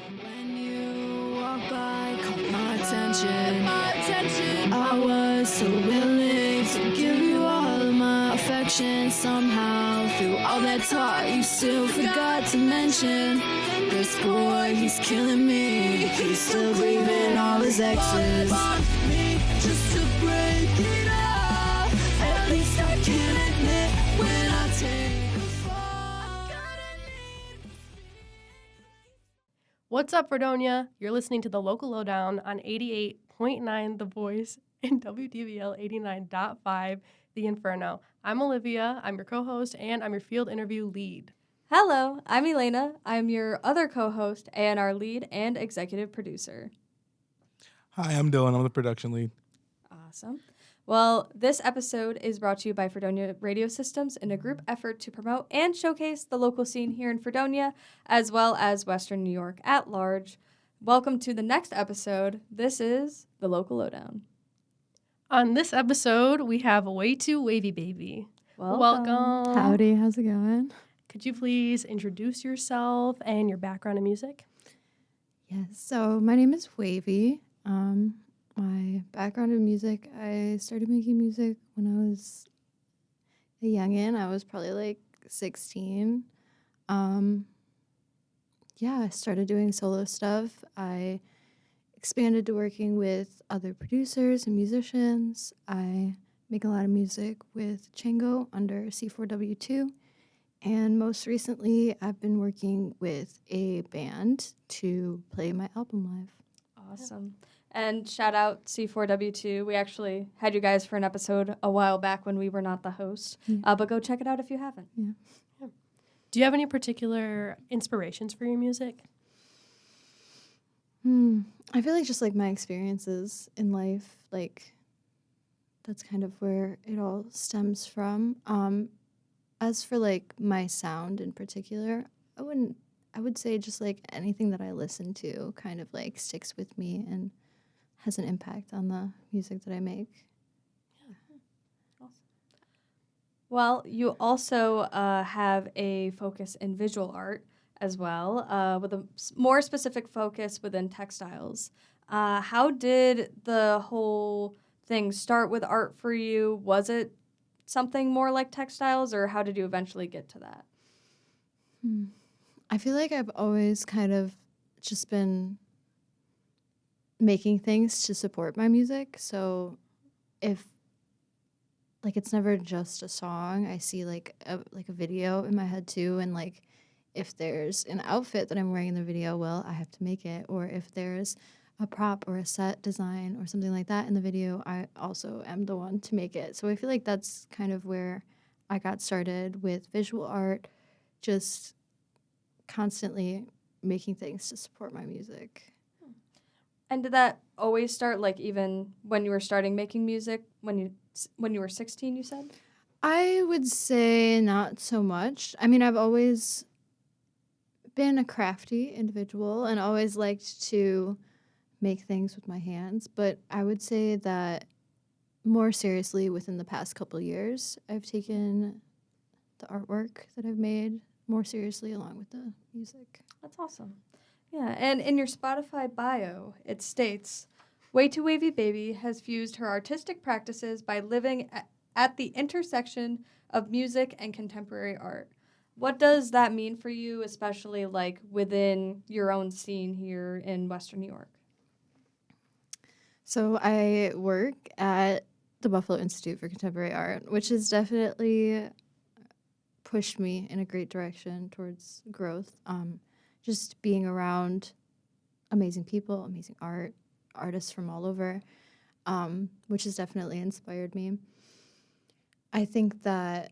When you walk by, caught my attention. I was so willing to give you all of my affection. Somehow, through all that talk, you still forgot to mention this boy, he's killing me. He's still grieving all his exes. Me just to break it off. At least I can admit when I take a fall. What's up, Fredonia? You're listening to the Local Lowdown on 88.9 The Voice and WDVL 89.5 The Inferno. I'm Olivia, I'm your co-host, and I'm your field interview lead. Hello, I'm Elena. I'm your other co-host and our lead and executive producer. Hi, I'm Dylan. I'm the production lead. Awesome. Well, this episode is brought to you by Fredonia Radio Systems in a group effort to promote and showcase the local scene here in Fredonia, as well as Western New York at large. Welcome to the next episode. This is the Local Lowdown. On this episode, we have way2wavybaby. Welcome. Howdy, how's it going? Could you please introduce yourself and your background in music? Yes, so my name is Wavy. My background in music, I started making music when I was a youngin'. I was probably like 16. I started doing solo stuff. I expanded to working with other producers and musicians. I make a lot of music with Chango under C4W2. And most recently, I've been working with a band to play my album live. Awesome. And shout out C4W2. We actually had you guys for an episode a while back when we were not the host. Yeah. But go check it out if you haven't. Yeah. Do you have any particular inspirations for your music? I feel like just like my experiences in life, like that's kind of where it all stems from. As for like my sound in particular, I would say just like anything that I listen to kind of like sticks with me and has an impact on the music that I make. Awesome. Well, you also have a focus in visual art as well, with a more specific focus within textiles. How did the whole thing start with art for you? Was it something more like textiles, or how did you eventually get to that? I feel like I've always kind of just been making things to support my music. So if like it's never just a song, I see like a video in my head too, and like if there's an outfit that I'm wearing in the video, well, I have to make it. Or if there's a prop or a set design or something like that in the video, I also am the one to make it. So I feel like that's kind of where I got started with visual art, just constantly making things to support my music. And did that always start, like, even when you were starting making music, when you were 16, you said? I would say not so much. I mean, I've always been a crafty individual and always liked to make things with my hands, but I would say that more seriously within the past couple years, I've taken the artwork that I've made more seriously along with the music. That's awesome. Yeah, and in your Spotify bio, it states, way2wavybaby has fused her artistic practices by living at the intersection of music and contemporary art. What does that mean for you, especially like within your own scene here in Western New York? So I work at the Buffalo Institute for Contemporary Art, which has definitely pushed me in a great direction towards growth. Just being around amazing people, amazing art, artists from all over, which has definitely inspired me. I think that...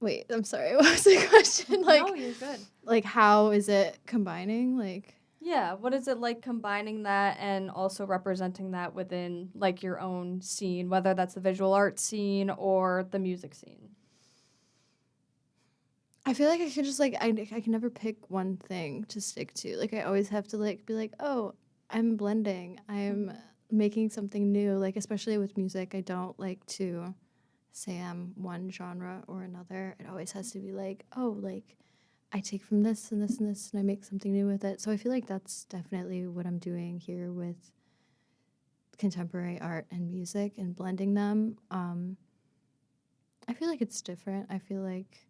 Wait, I'm sorry. What was the question? No, you're good. Like, how is it combining? Like... Yeah, what is it like combining that and also representing that within, like, your own scene, whether that's the visual art scene or the music scene? I feel like I could just, like, I can never pick one thing to stick to. Like, I always have to, like, be like, oh, I'm blending. I'm making something new. Like, especially with music, I don't like to say I'm one genre or another. It always has to be like, oh, like, I take from this and this and this and I make something new with it. So I feel like that's definitely what I'm doing here with contemporary art and music and blending them. I feel like it's different. I feel like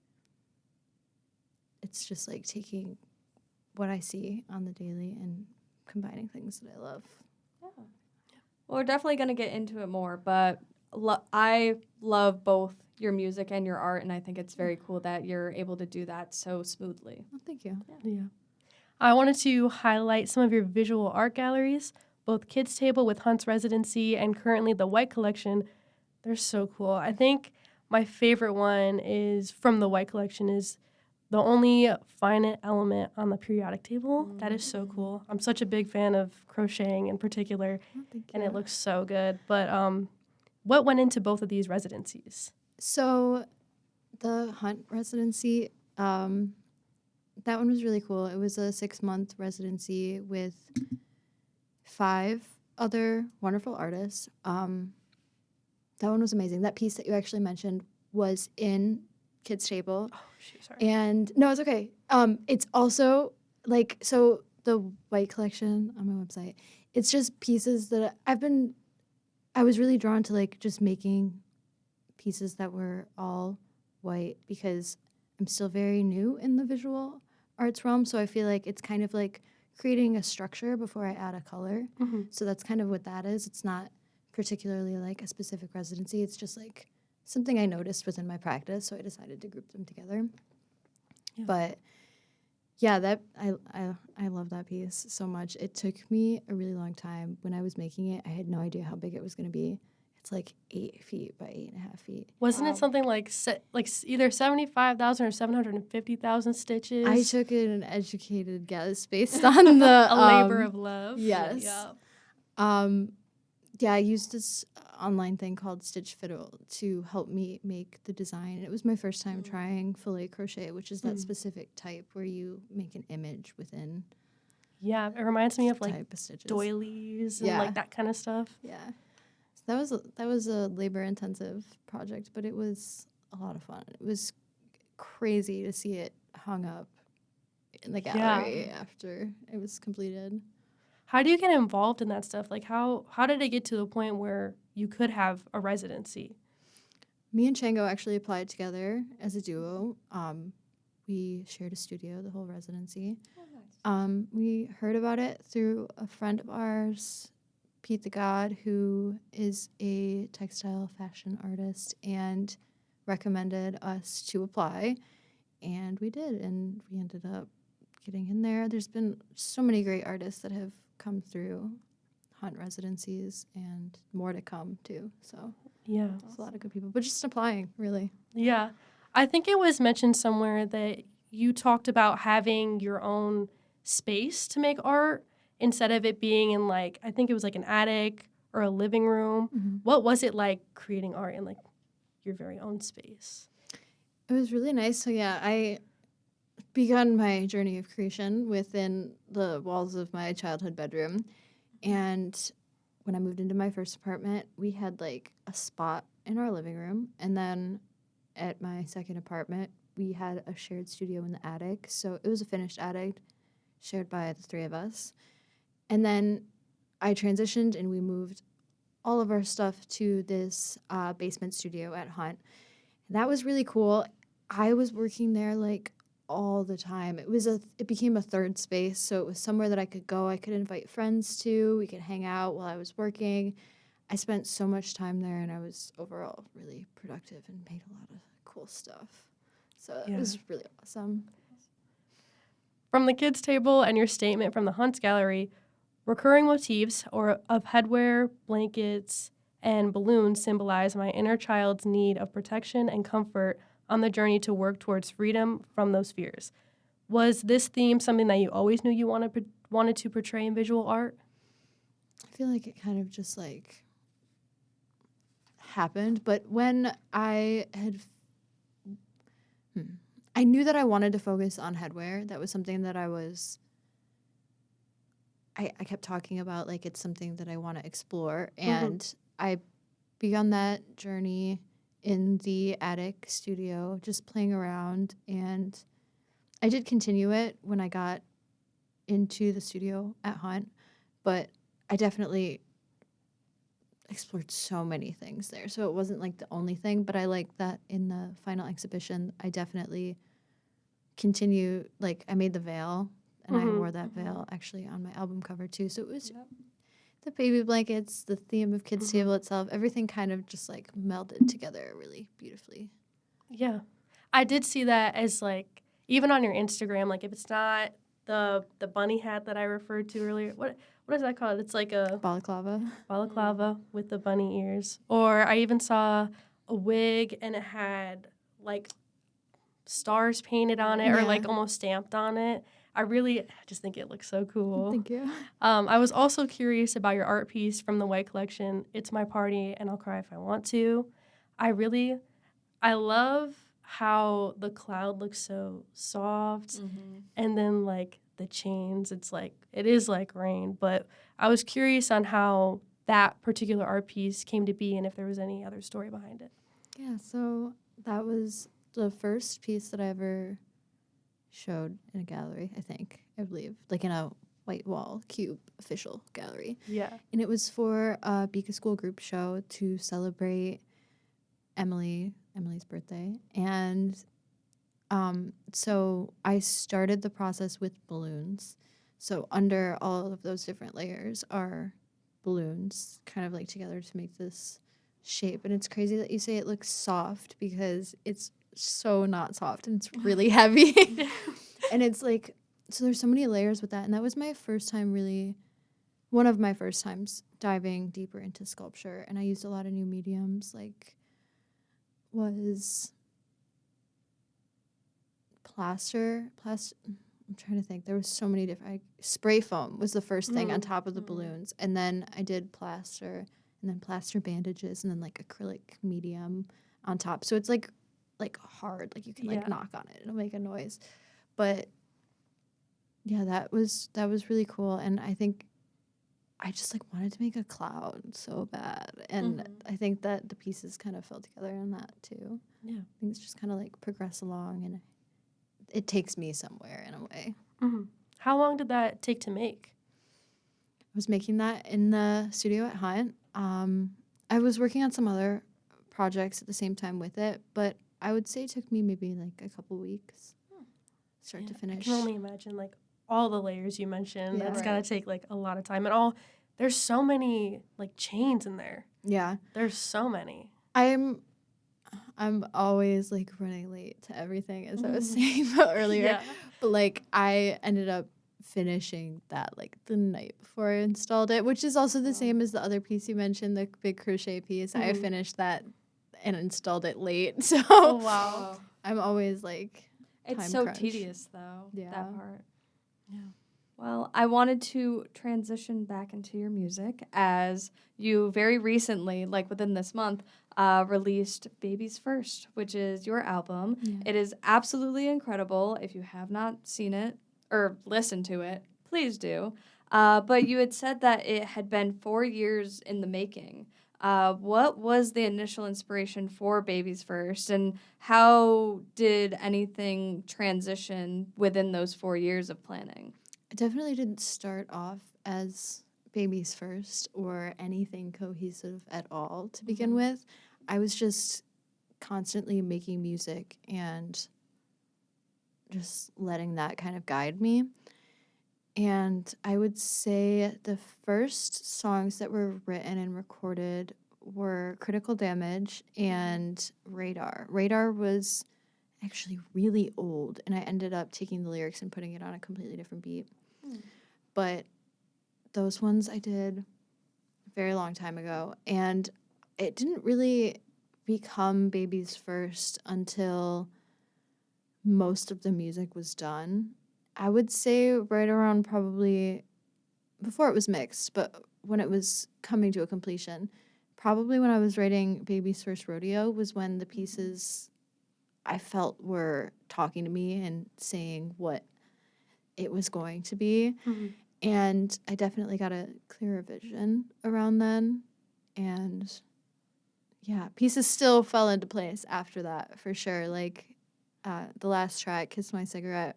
it's just like taking what I see on the daily and combining things that I love. Yeah. Well, we're definitely going to get into it more, but I love both your music and your art, and I think it's very cool that you're able to do that so smoothly. Well, thank you. Yeah. I wanted to highlight some of your visual art galleries, both Kids Table with Hunt's Residency and currently the White Collection. They're so cool. I think my favorite one is from the White Collection is the only finite element on the periodic table. That is so cool. I'm such a big fan of crocheting in particular, Well, thank you. and it looks so good. But what went into both of these residencies? So the Hunt residency, that one was really cool. It was a 6-month residency with 5 other wonderful artists. That one was amazing. That piece that you actually mentioned was in Kids Table. Oh, shoot, sorry. And no, it's okay. It's also like, so the White Collection on my website, it's just pieces that I was really drawn to, like just making pieces that were all white because I'm still very new in the visual arts realm. So I feel like it's kind of like creating a structure before I add a color. Mm-hmm. So that's kind of what that is. It's not particularly like a specific residency. It's just like something I noticed within my practice. So I decided to group them together. Yeah. But yeah, that I love that piece so much. It took me a really long time. When I was making it, I had no idea how big it was going to be. It's like 8 feet by 8.5 feet. Wasn't it something like either 75,000 or 750,000 stitches? I took an educated guess based on the a labor of love. yes. Yeah. Yeah, I used this online thing called Stitch Fiddle to help me make the design. And it was my first time trying filet crochet, which is that specific type where you make an image within Yeah, it reminds me of like type of stitches. doilies and Yeah. like that kind of stuff. Yeah. So that was a labor-intensive project, but it was a lot of fun. It was crazy to see it hung up in the gallery after it was completed. How do you get involved in that stuff? Like how did it get to the point where you could have a residency? Me and Chango actually applied together as a duo. We shared a studio the whole residency. Oh, nice. We heard about it through a friend of ours, Pete the God, who is a textile fashion artist, and recommended us to apply. And we did, and we ended up getting in there. There's been so many great artists that have come through Hunt residencies and more to come too. So Yeah. there's a lot of good people, but just applying, really. Yeah. I think it was mentioned somewhere that you talked about having your own space to make art instead of it being in like, I think it was like an attic or a living room. Mm-hmm. What was it like creating art in like your very own space? It was really nice. So yeah, I begun my journey of creation within the walls of my childhood bedroom. And when I moved into my first apartment, we had like a spot in our living room. And then at my second apartment, we had a shared studio in the attic. So it was a finished attic shared by the 3 of us. And then I transitioned and we moved all of our stuff to this basement studio at Hunt. That was really cool. I was working there like all the time. It became a third space, so it was somewhere that I could go. I could invite friends to. We could hang out while I was working. I spent so much time there, and I was overall really productive and made a lot of cool stuff. So it was really awesome. From the kids' table and your statement from the Hunts Gallery, recurring motifs of headwear, blankets, and balloons symbolize my inner child's need of protection and comfort on the journey to work towards freedom from those fears. Was this theme something that you always knew you wanted to portray in visual art? I feel like it kind of just like happened, but when I knew that I wanted to focus on headwear. That was something that I kept talking about, like it's something that I want to explore, and I begun that journey in the attic studio, just playing around, and I did continue it when I got into the studio at Hunt, but I definitely explored so many things there. So it wasn't like the only thing, but I like that in the final exhibition, I definitely continue. Like I made the veil, and I wore that veil actually on my album cover too. So it was the baby blankets, the theme of Kids Table itself, everything kind of just like melded together really beautifully. Yeah. I did see that as like, even on your Instagram, like if it's not the bunny hat that I referred to earlier, what is that called? It's like a balaclava with the bunny ears. Or I even saw a wig and it had like stars painted on it or like almost stamped on it. I just think it looks so cool. Thank you. I was also curious about your art piece from the White Collection, It's My Party and I'll Cry If I Want To. I love how the cloud looks so soft and then like the chains, it is like rain. But I was curious on how that particular art piece came to be and if there was any other story behind it. Yeah, so that was the first piece that I ever showed in a gallery, I believe, like in a white wall cube official gallery. Yeah. And it was for a Beacon School group show to celebrate Emily's birthday. And so I started the process with balloons. So under all of those different layers are balloons kind of like together to make this shape. And it's crazy that you say it looks soft because it's so not soft and it's really heavy. And it's like, so there's so many layers with that. And that was my first time one of my first times diving deeper into sculpture. And I used a lot of new mediums, like was plaster. I'm trying to think. There was so many different. Spray foam was the first thing on top of the balloons. And then I did plaster and then plaster bandages and then like acrylic medium on top. So it's like hard, like you can like knock on it, it'll make a noise. But yeah, that was really cool. And I think I just like wanted to make a cloud so bad. And I think that the pieces kind of fell together in that too. Yeah. Things just kind of like progress along and it takes me somewhere in a way. How long did that take to make? I was making that in the studio at Hunt. I was working on some other projects at the same time with it, but I would say it took me maybe like a couple weeks start to finish. I can only imagine like all the layers you mentioned. That's gotta take like a lot of time. And there's so many like chains in there. Yeah. There's so many. I'm always like running late to everything, as I was saying earlier. Yeah. But like I ended up finishing that like the night before I installed it, which is also the same as the other piece you mentioned, the big crochet piece. I finished that and installed it late. So wow. I'm always like it's so crunched. Tedious though, that part. Yeah. Well, I wanted to transition back into your music as you very recently, like within this month, released Babies First, which is your album. Yeah. It is absolutely incredible. If you have not seen it or listened to it, please do. But you had said that it had been 4 years in the making. What was the initial inspiration for Babies First, and how did anything transition within those 4 years of planning? I definitely didn't start off as Babies First or anything cohesive at all to begin with. I was just constantly making music and just letting that kind of guide me. And I would say the first songs that were written and recorded were Critical Damage and Radar. Radar was actually really old, and I ended up taking the lyrics and putting it on a completely different beat. But those ones I did a very long time ago, and it didn't really become Babies First until most of the music was done. I would say right around probably before it was mixed, but when it was coming to a completion, probably when I was writing Baby's First Rodeo was when the pieces I felt were talking to me and saying what it was going to be. And I definitely got a clearer vision around then. And yeah, pieces still fell into place after that for sure. Like the last track, Kiss My Cigarette,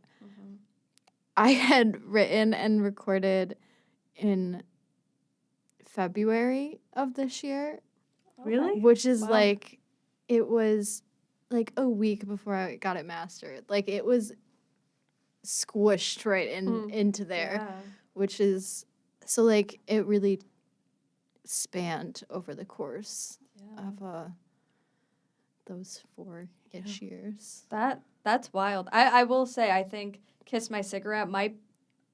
I had written and recorded in February of this year, Really? which is Wow. like, it was like a week before I got it mastered. Like, it was squished right into there, Yeah. which is, so like, it really spanned over the course Yeah. of those 4-ish years. That's wild. I will say, I think Kiss My Cigarette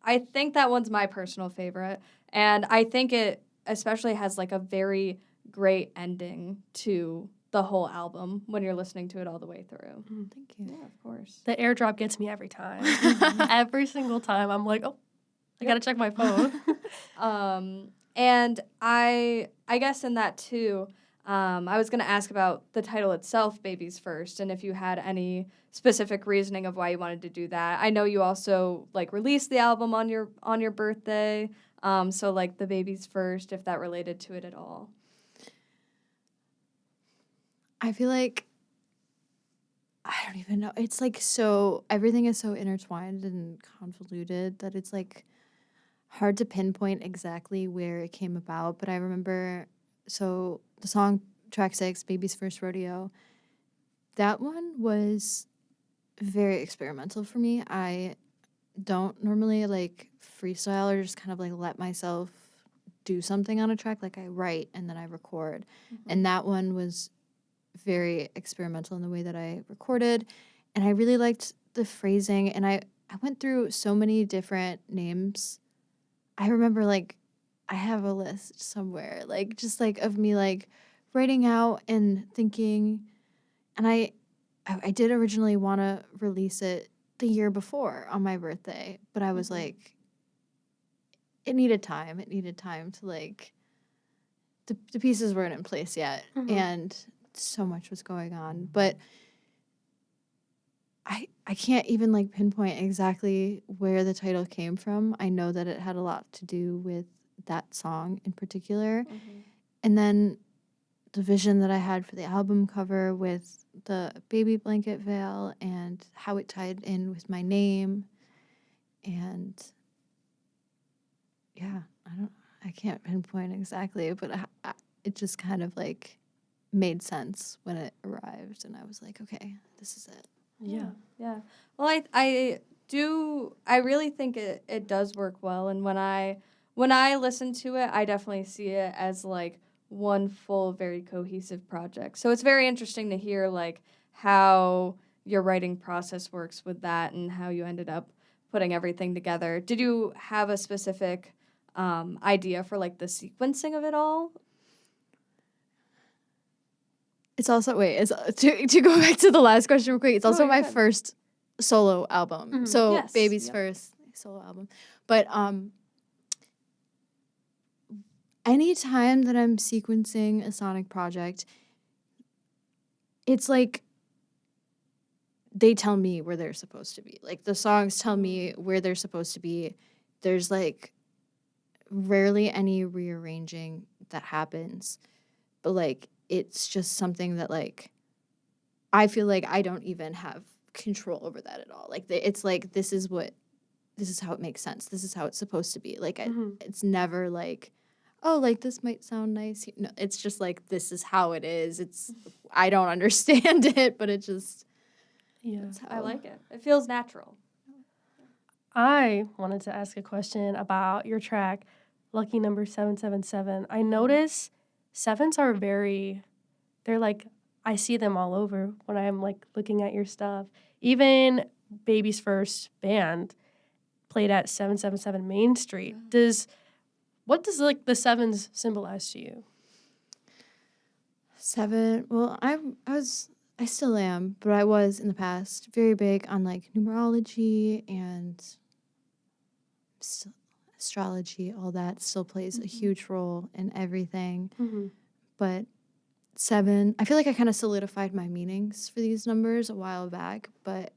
I think that one's my personal favorite. And I think it especially has like a very great ending to the whole album when you're listening to it all the way through. Thank you. Yeah, of course. The airdrop gets me every time. Every single time. I'm like, oh, I gotta check my phone. And I guess in that too, I was gonna ask about the title itself, Babies First, and if you had any specific reasoning of why you wanted to do that. I know you also like released the album on your birthday, so like the Babies First, if that related to it at all. I feel like, I don't even know. It's like everything is so intertwined and convoluted that it's like hard to pinpoint exactly where it came about. But I remember, so the song track 6, Baby's First Rodeo, that one was very experimental for me. I don't normally like freestyle or just kind of like let myself do something on a track. Like, I write and then I record. And that one was very experimental in the way that I recorded. And I really liked the phrasing. And I went through so many different names. I remember, like, I have a list somewhere, like, just like of me like writing out and thinking. And I did originally want to release it the year before on my birthday, but I was like, it needed time. It needed time to like, the pieces weren't in place yet. And so much was going on. But I can't even like pinpoint exactly where the title came from. I know that it had a lot to do with that song in particular. And then the vision that I had for the album cover with the baby blanket veil and how it tied in with my name. And yeah, I can't pinpoint exactly, but it just kind of like made sense when it arrived. And I was like, okay, this is it. Yeah. Well, I really think it does work well, and when I listen to it, I definitely see it as like one full, very cohesive project. So it's very interesting to hear like how your writing process works with that and how you ended up putting everything together. Did you have a specific idea for like the sequencing of it all? It's also to go back to the last question real quick. It's also my first solo album. So Yes, Baby's yep. first solo album. But anytime that I'm sequencing a sonic project, it's like they tell me where they're supposed to be. Like, the songs tell me where they're supposed to be. There's like rarely any rearranging that happens. But like, it's just something that like I feel like I don't even have control over that at all. Like, it's like this is how it makes sense. This is how it's supposed to be. Like, it's never like, oh, like this might sound nice. No, it's just like this is how it is. I don't understand it, but it just I like it. It feels natural. I wanted to ask a question about your track, Lucky Number 777. I notice sevens are they're like, I see them all over when I'm like looking at your stuff. Even Baby's first band played at 777 Main Street. What does like the sevens symbolize to you? 7. Well, I still am, but I was in the past very big on like numerology and astrology. All that still plays a huge role in everything. But 7, I feel like I kind of solidified my meanings for these numbers a while back, but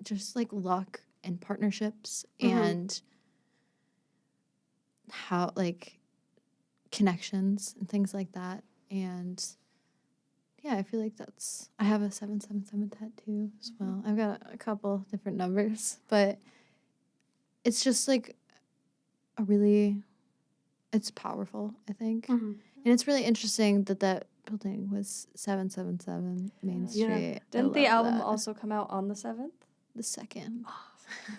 just like luck and partnerships and how like connections and things like that. And yeah, I feel like I have a 777 tattoo as well. I've got a couple different numbers, but it's just like a really, it's powerful, I think. Mm-hmm. And it's really interesting that that building was 777 Main Yeah. Street. I Didn't the love album that. also come out on the 7th? The second.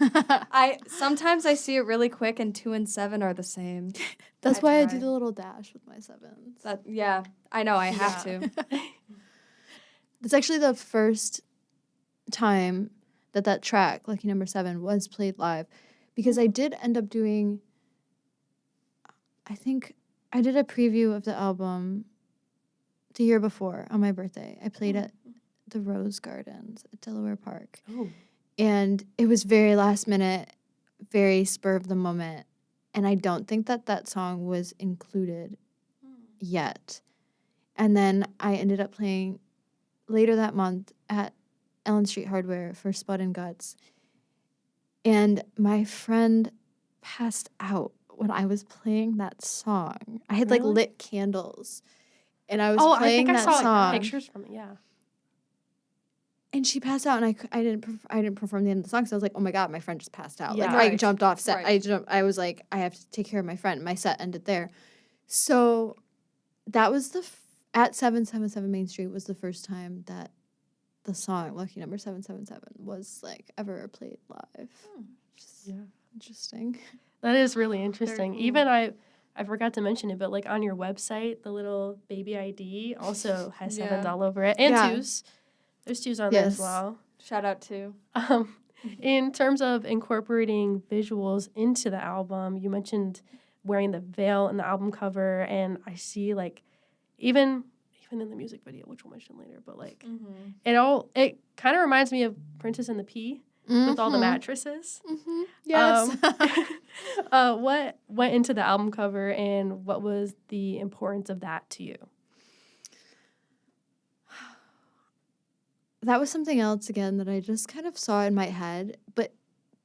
I sometimes I see it really quick, and 2 and 7 are the same. That's I why I try. do the little dash with my sevens. Yeah, I know I have Yeah. to. It's actually the first time that that track, Lucky Number 7, was played live, because I did end up doing, I think I did a preview of the album the year before on my birthday. I played at the Rose Gardens at Delaware Park. Oh. And it was very last minute, very spur of the moment. And I don't think that that song was included yet. And then I ended up playing later that month at Ellen Street Hardware for Spud and Guts. And my friend passed out when I was playing that song. I had like Really? lit candles. And I was I playing think I that saw song. pictures from it. Yeah. And she passed out, and I didn't perform the end of the song, so I was like, oh my god, my friend just passed out. Yeah. Like I Right. jumped off set. Right. I was like, I have to take care of my friend. My set ended there, so that was at 777 Main Street was the first time that the song Lucky Number 777 was like ever played live. Just Yeah. interesting. That is really interesting. cool. Even I forgot to mention it, but like on your website, the little baby ID also has Yeah. sevens all over it, and Yeah. twos. There's twos on there as Yes. well. Shout out to. In terms of incorporating visuals into the album, you mentioned wearing the veil in the album cover, and I see like even in the music video, which we'll mention later, but like it kind of reminds me of Princess and the Pea with all the mattresses. Mm-hmm. Yes. What went into the album cover, and what was the importance of that to you? That was something else again that I just kind of saw in my head, but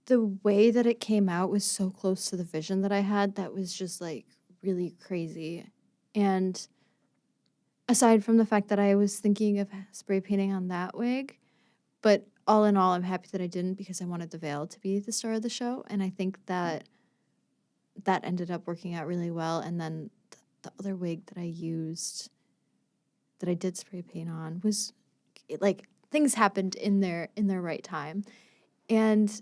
the way that it came out was so close to the vision that I had that was just like really crazy. And aside from the fact that I was thinking of spray painting on that wig, but all in all, I'm happy that I didn't, because I wanted the veil to be the star of the show, and I think that that ended up working out really well. And then the other wig that I used, that I did spray paint on, was like things happened in their right time, and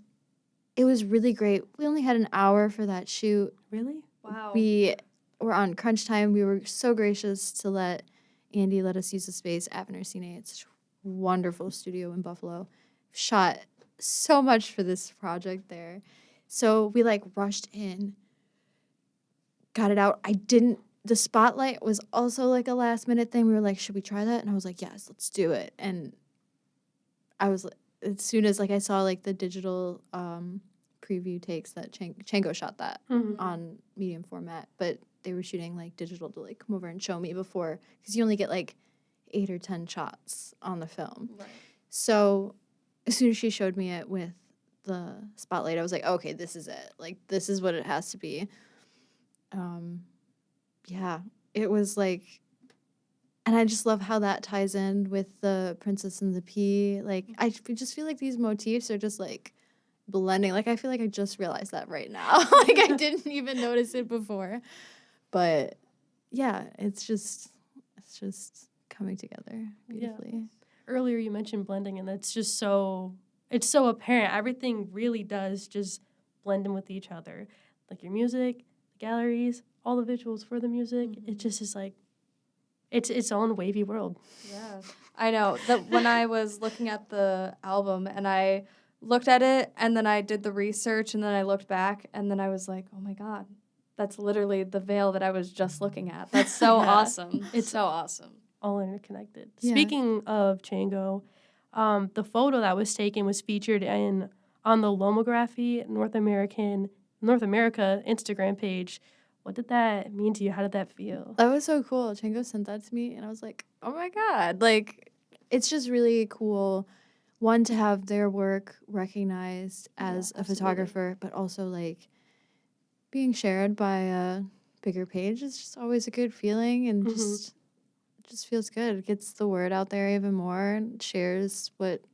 it was really great. We only had an hour for that shoot. Really? Wow. We were on crunch time. We were so gracious to let Andy let us use the space at Cine. It's a wonderful studio in Buffalo. Shot so much for this project there. So we like rushed in, got it out. The spotlight was also like a last minute thing. We were like, should we try that? And I was like, yes, let's do it. And I was, as soon as like I saw like the digital preview takes that Chango shot that on medium format, but they were shooting like digital to like come over and show me before, because you only get like 8 or 10 shots on the film. Right. So as soon as she showed me it with the spotlight, I was like, okay, this is it. Like, this is what it has to be. Yeah, it was like, and I just love how that ties in with the Princess and the Pea. Like, I just feel like these motifs are just like blending. Like, I feel like I just realized that right now. Like, I didn't even notice it before. But yeah, it's just coming together beautifully. Earlier you mentioned blending, and it's so apparent. Everything really does just blend in with each other. Like your music, the galleries, all the visuals for the music. It just is like it's its own wavy world. Yeah, I know. That when I was looking at the album and I looked at it and then I did the research and then I looked back and then I was like, oh my God, that's literally the veil that I was just looking at. That's so Yeah. awesome. It's so awesome. All interconnected. Yeah. Speaking of Chango, the photo that was taken was featured on the Lomography North America Instagram page. What did that mean to you? How did that feel? That was so cool. Chango sent that to me, and I was like, oh my God. Like, it's just really cool, one, to have their work recognized as a photographer, but also, like, being shared by a bigger page is just always a good feeling, and just feels good. It gets the word out there even more and shares it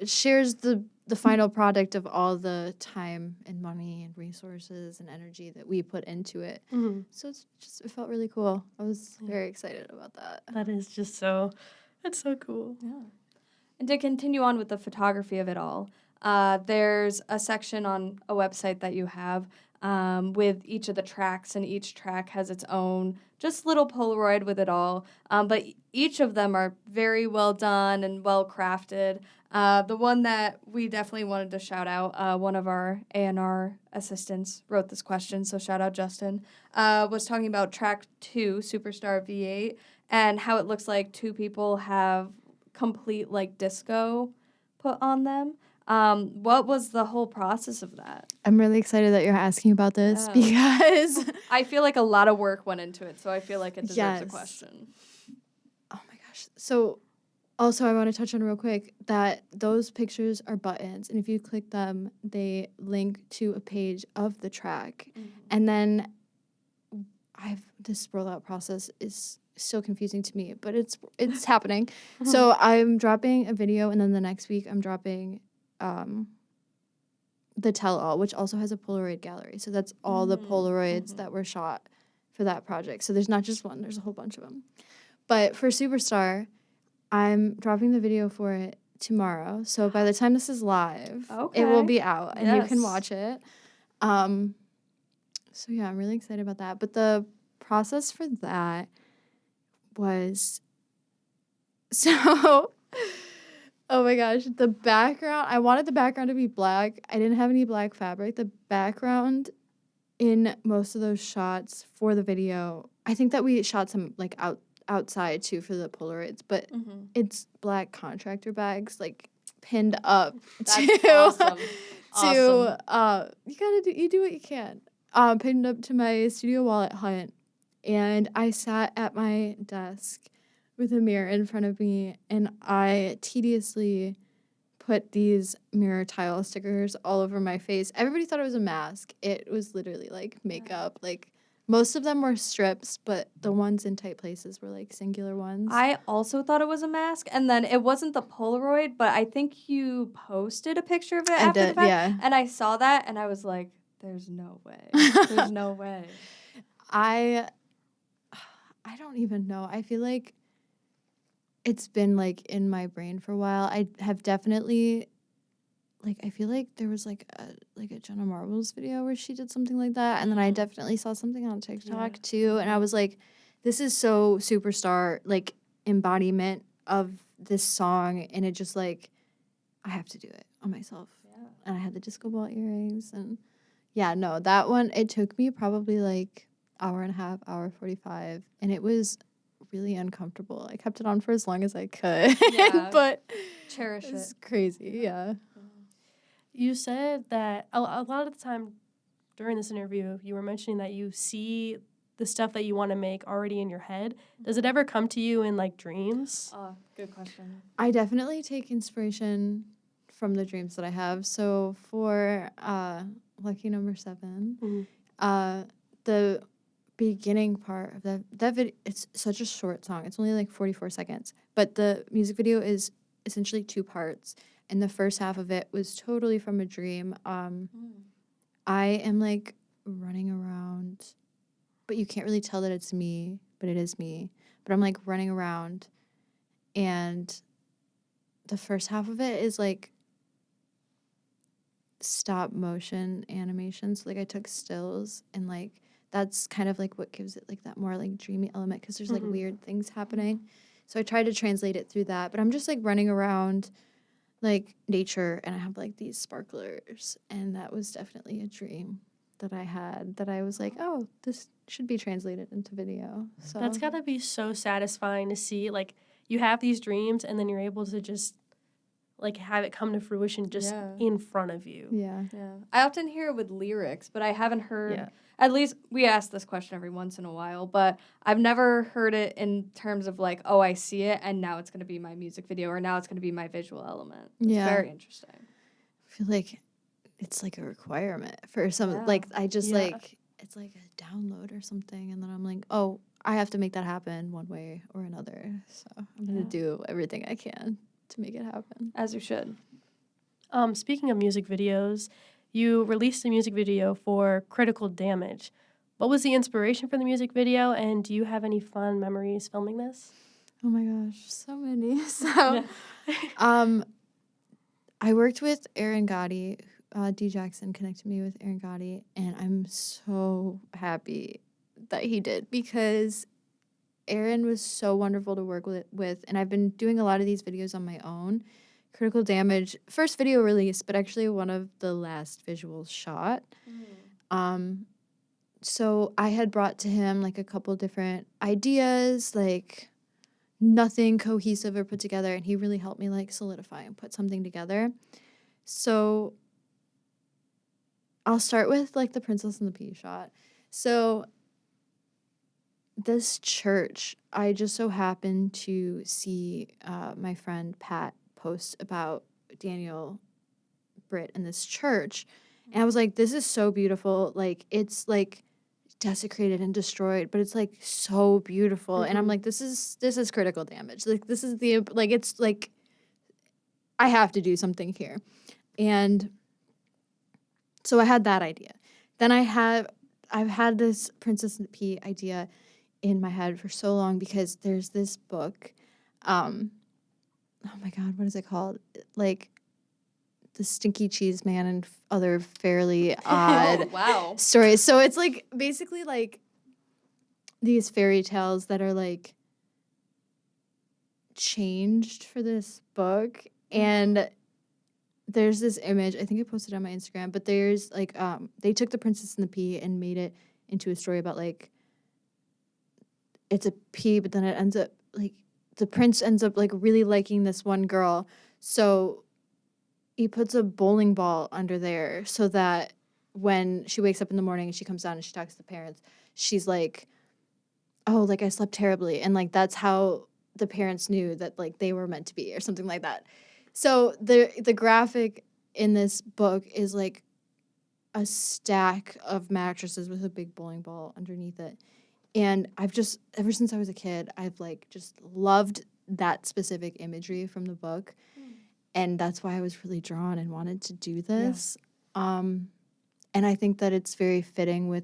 shares the the final product of all the time and money and resources and energy that we put into it. Mm-hmm. So it felt really cool. I was very excited about that. That is just that's so cool. Yeah. And to continue on with the photography of it all, there's a section on a website that you have with each of the tracks, and each track has its own just little Polaroid with it all. But each of them are very well done and well crafted. The one that we definitely wanted to shout out, one of our A&R assistants wrote this question, so shout out Justin, was talking about track 2, Superstar V8, and how it looks like two people have complete like disco put on them. What was the whole process of that? I'm really excited that you're asking about this because I feel like a lot of work went into it, so I feel like it deserves a Yes. question. oh my gosh. So also I want to touch on real quick that those pictures are buttons, and if you click them, they link to a page of the track. And then this rollout process is still confusing to me, but it's happening. So I'm dropping a video, and then the next week I'm dropping the tell-all, which also has a Polaroid gallery. So that's all the Polaroids that were shot for that project. So there's not just one, there's a whole bunch of them. But for Superstar, I'm dropping the video for it tomorrow. So by the time this is live, it will be out and you can Yes. watch it. So yeah, I'm really excited about that. But the process for that was so oh my gosh, the background, I wanted the background to be black. I didn't have any black fabric. The background in most of those shots for the video, I think that we shot some like outside too for the Polaroids, but it's black contractor bags like pinned up That's to awesome. you do what you can. Pinned up to my studio wall at Hunt, and I sat at my desk with a mirror in front of me, and I tediously put these mirror tile stickers all over my face. Everybody thought it was a mask. It was literally like makeup. Like most of them were strips, but the ones in tight places were like singular ones. I also thought it was a mask, and then it wasn't the Polaroid, but I think you posted a picture of it after the fact. Yeah. And I saw that, and I was like, there's no way. There's no way. I don't even know. I feel like it's been like in my brain for a while. I have definitely I feel like there was like a Jenna Marbles video where she did something like that, and then I definitely saw something on TikTok too, and I was like, this is so Superstar like embodiment of this song, and it just like I have to do it on myself. Yeah. And I had the disco ball earrings, and that one, it took me probably like hour and a half, hour 45, and it was really uncomfortable. I kept it on for as long as I could. Yeah. But Cherish it. it's crazy. Yeah. You said that a lot of the time during this interview, you were mentioning that you see the stuff that you want to make already in your head. Does it ever come to you in like dreams? Oh, good question. I definitely take inspiration from the dreams that I have. So for Lucky Number 7, the beginning part of that video, it's such a short song. It's only like 44 seconds. But the music video is essentially 2 parts. And the first half of it was totally from a dream. I am like running around, but you can't really tell that it's me, but it is me. But I'm like running around, and the first half of it is like stop motion animation. So like I took stills, and like that's kind of like what gives it like that more like dreamy element, because there's like weird things happening. So I tried to translate it through that, but I'm just like running around like nature, and I have like these sparklers, and that was definitely a dream that I had, that I was like, oh, this should be translated into video. So That's gotta be so satisfying to see. Like you have these dreams, and then you're able to just like have it come to fruition just in front of you. yeah. I often hear it with lyrics, but I haven't heard, at least we ask this question every once in a while, but I've never heard it in terms of like, oh, I see it, and now it's going to be my music video, or now it's going to be my visual element. It's very interesting. I feel like it's like a requirement for some, like I just like, it's like a download or something, and then I'm like, oh, I have to make that happen one way or another. So I'm going to do everything I can to make it happen. As you should. Speaking of music videos, you released a music video for Critical Damage. What was the inspiration for the music video, and do you have any fun memories filming this? Oh my gosh, so many. So, I worked with Aaron Gotti. D. Jackson connected me with Aaron Gotti, and I'm so happy that he did because Aaron was so wonderful to work with, and I've been doing a lot of these videos on my own. Critical Damage, first video release, but actually one of the last visuals shot. So I had brought to him like a couple different ideas, like nothing cohesive or put together, and he really helped me like solidify and put something together. So I'll start with like the Princess and the Pea shot. So this church, I just so happened to see my friend Pat post about Daniel Britt in this church, and I was like, this is so beautiful. Like, it's like desecrated and destroyed, but it's like so beautiful. And I'm like, this is Critical Damage. Like, this is the, like, it's like I have to do something here. And so I had that idea. Then I've had this Princess and the Pea idea in my head for so long because there's this book. Oh my God, what is it called? Like The Stinky Cheese Man and other fairly odd stories. So it's like basically like these fairy tales that are like changed for this book. And there's this image, I think I posted it on my Instagram, but there's like, they took the Princess and the Pea and made it into a story about like, it's a pea, but then it ends up like, the prince ends up like really liking this one girl. So he puts a bowling ball under there so that when she wakes up in the morning and she comes down and she talks to the parents, she's like, oh, like I slept terribly. And like, that's how the parents knew that like they were meant to be or something like that. So the graphic in this book is like a stack of mattresses with a big bowling ball underneath it. And I've just, ever since I was a kid, I've like just loved that specific imagery from the book. And that's why I was really drawn and wanted to do this. Yeah. And I think that it's very fitting with,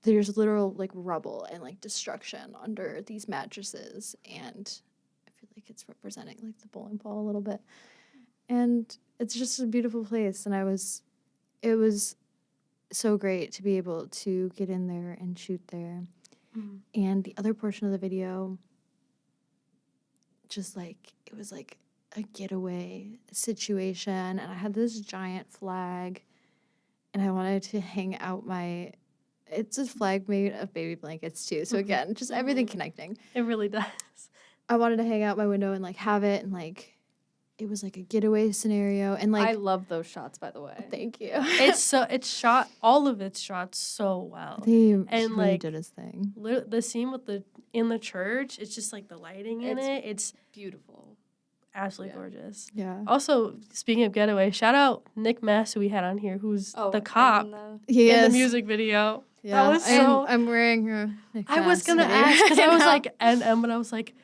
there's literal like rubble and like destruction under these mattresses. And I feel like it's representing like the bowling ball a little bit. And it's just a beautiful place. And it was so great to be able to get in there and shoot there. And the other portion of the video, just like, it was like a getaway situation. And I had this giant flag and I wanted to hang out it's a flag made of baby blankets too. So again, just everything connecting. It really does. I wanted to hang out my window and like have it and like, it was like a getaway scenario. And like, I love those shots, by the way. Thank you. It's shot, all of it's shot so well. He and really like did his thing. The scene with in the church, it's just like the lighting in it. It's beautiful. Absolutely gorgeous. Yeah. Also, speaking of getaway, shout out Nick Mass, who we had on here, who's the cop in the the music video. Yeah. That was so. I'm wearing her. I was gonna ask because I was like, but I was like,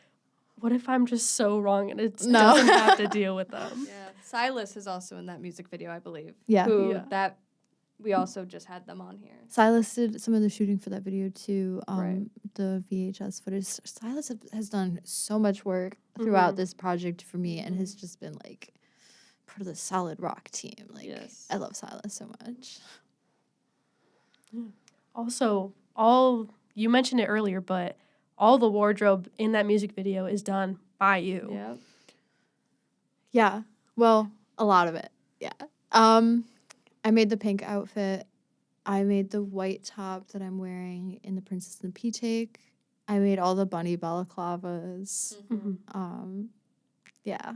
what if I'm just so wrong and it doesn't have to deal with them? Yeah. Silas is also in that music video, I believe. Yeah. That we also just had them on here. Silas did some of the shooting for that video too. Right. The VHS footage. Silas has done so much work throughout this project for me and has just been like part of the solid rock team. Like, yes. I love Silas so much. Also, you mentioned it earlier, but all the wardrobe in that music video is done by you. Yeah. Yeah. Well, a lot of it. Yeah. I made the pink outfit. I made the white top that I'm wearing in the Princess and the Pea take. I made all the bunny balaclavas. Yeah.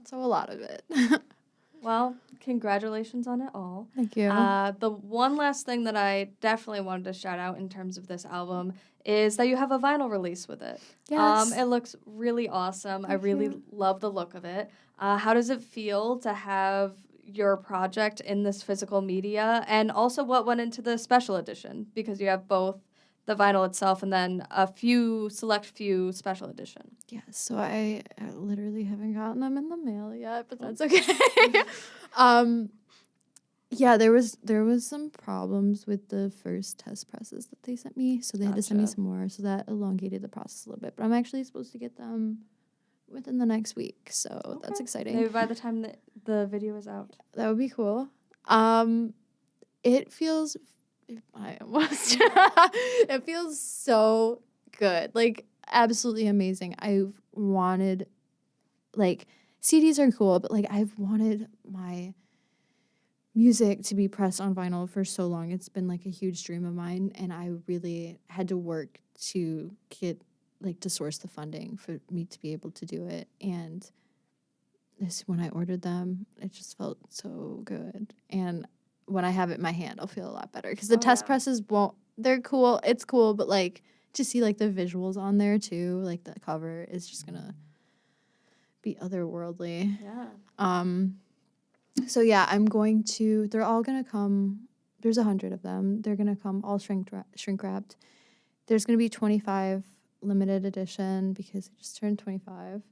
So a lot of it. Well, congratulations on it all. Thank you. The one last thing that I definitely wanted to shout out in terms of this album is that you have a vinyl release with it. Yes. It looks really awesome. I really love the look of it. How does it feel to have your project in this physical media? And also what went into the special edition? Because you have both the vinyl itself and then a select few special edition. Yeah, so I literally haven't gotten them in the mail yet, but that's okay. Yeah, there was some problems with the first test presses that they sent me, so they had to send me Gotcha. some more, so that elongated the process a little bit. But I'm actually supposed to get them within the next week, so that's Okay. exciting. Maybe by the time that the video is out. That would be cool. It feels it feels so good. Like absolutely amazing. I've wanted like CDs are cool, but like I've wanted my music to be pressed on vinyl for so long. It's been like a huge dream of mine, and I really had to work to get like to source the funding for me to be able to do it. And this when I ordered them, it just felt so good. And when I have it in my hand, I'll feel a lot better because the test presses won't. They're cool. It's cool, but like to see like the visuals on there too, like the cover is just gonna be otherworldly. Yeah. So yeah, they're all gonna come. There's 100 of them. They're gonna come all shrink wrapped. There's gonna be 25 limited edition because I just turned 25.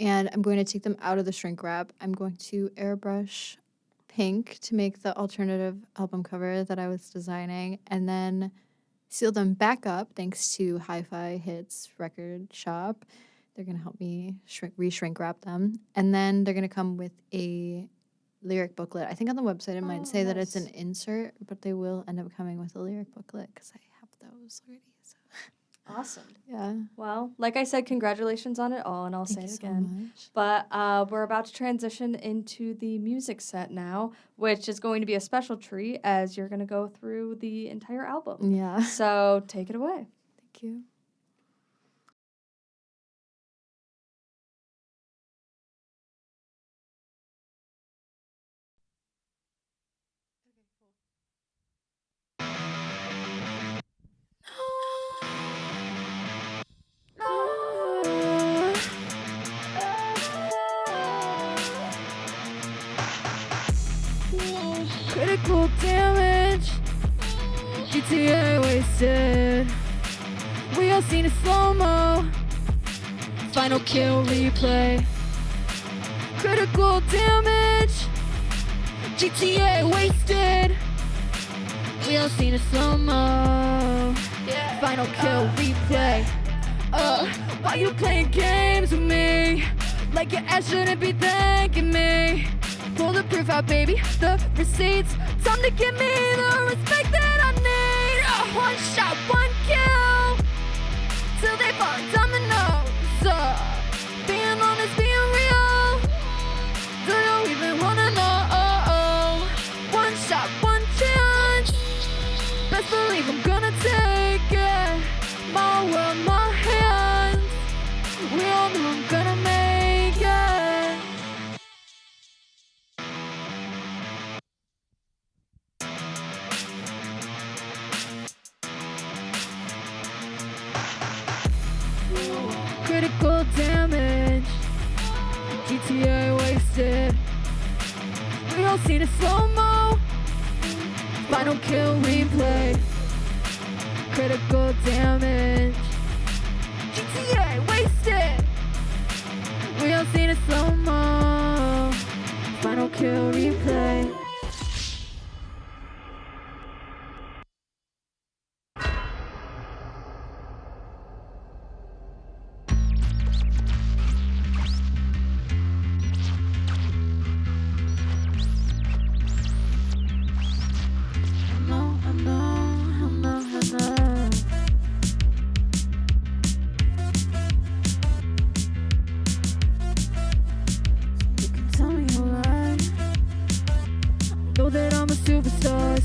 And I'm going to take them out of the shrink wrap. I'm going to airbrush pink to make the alternative album cover that I was designing, and then seal them back up thanks to Hi-Fi Hits Record Shop. They're going to help me re-shrink wrap them. And then they're going to come with a lyric booklet. I think on the website it might say that it's an insert, but they will end up coming with a lyric booklet because I have those already. So. Awesome. Yeah. Well, like I said, congratulations on it all, and I'll say it again. So much. But we're about to transition into the music set now, which is going to be a special treat as you're going to go through the entire album. Yeah. So take it away. Thank you. Critical damage, GTA wasted. We all seen a slow-mo, final kill replay. Critical damage, GTA wasted. We all seen a slow-mo, final kill replay. Why you playing games with me? Like your ass shouldn't be thanking me. Pull the proof out, baby, the receipts. Time to give me the respect that I need. One shot, one kill, till they fall dominoes. Being honest, being real. Do you even wanna know? One shot, one chance. Best believe I'm gonna take it. My world, my hands. We all know I'm gonna make it. Critical damage, GTA wasted. We all seen a slow-mo, final kill replay. Critical damage, GTA wasted. We all seen a slow-mo, final kill replay.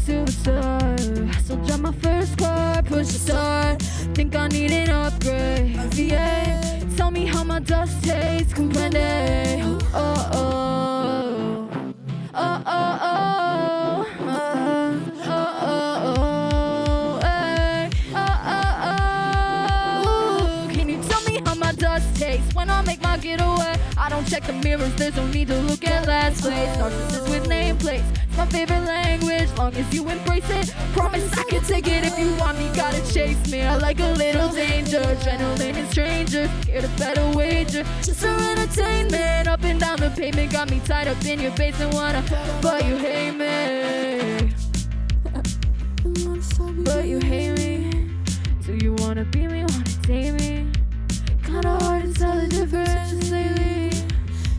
Superstar. Still drive my first car, push the start. Think I need an upgrade. VA, tell me how my dust tastes. Comprende. Oh oh. Oh oh oh. Oh oh oh. Hey. Oh oh oh. Can you tell me how my dust tastes when I make my getaway? I don't check the mirrors, there's no need to look at last place. Narcissists with nameplates. My favorite language, long as you embrace it. Promise I can take it. If you want me, gotta chase me. I like a little danger, adrenaline and strangers, scared of better wager. Just for entertainment, up and down the pavement, got me tied up in your basement. Wanna, but you hate me. But you hate me. Do you wanna be me, wanna date me? Kinda hard to tell the difference lately.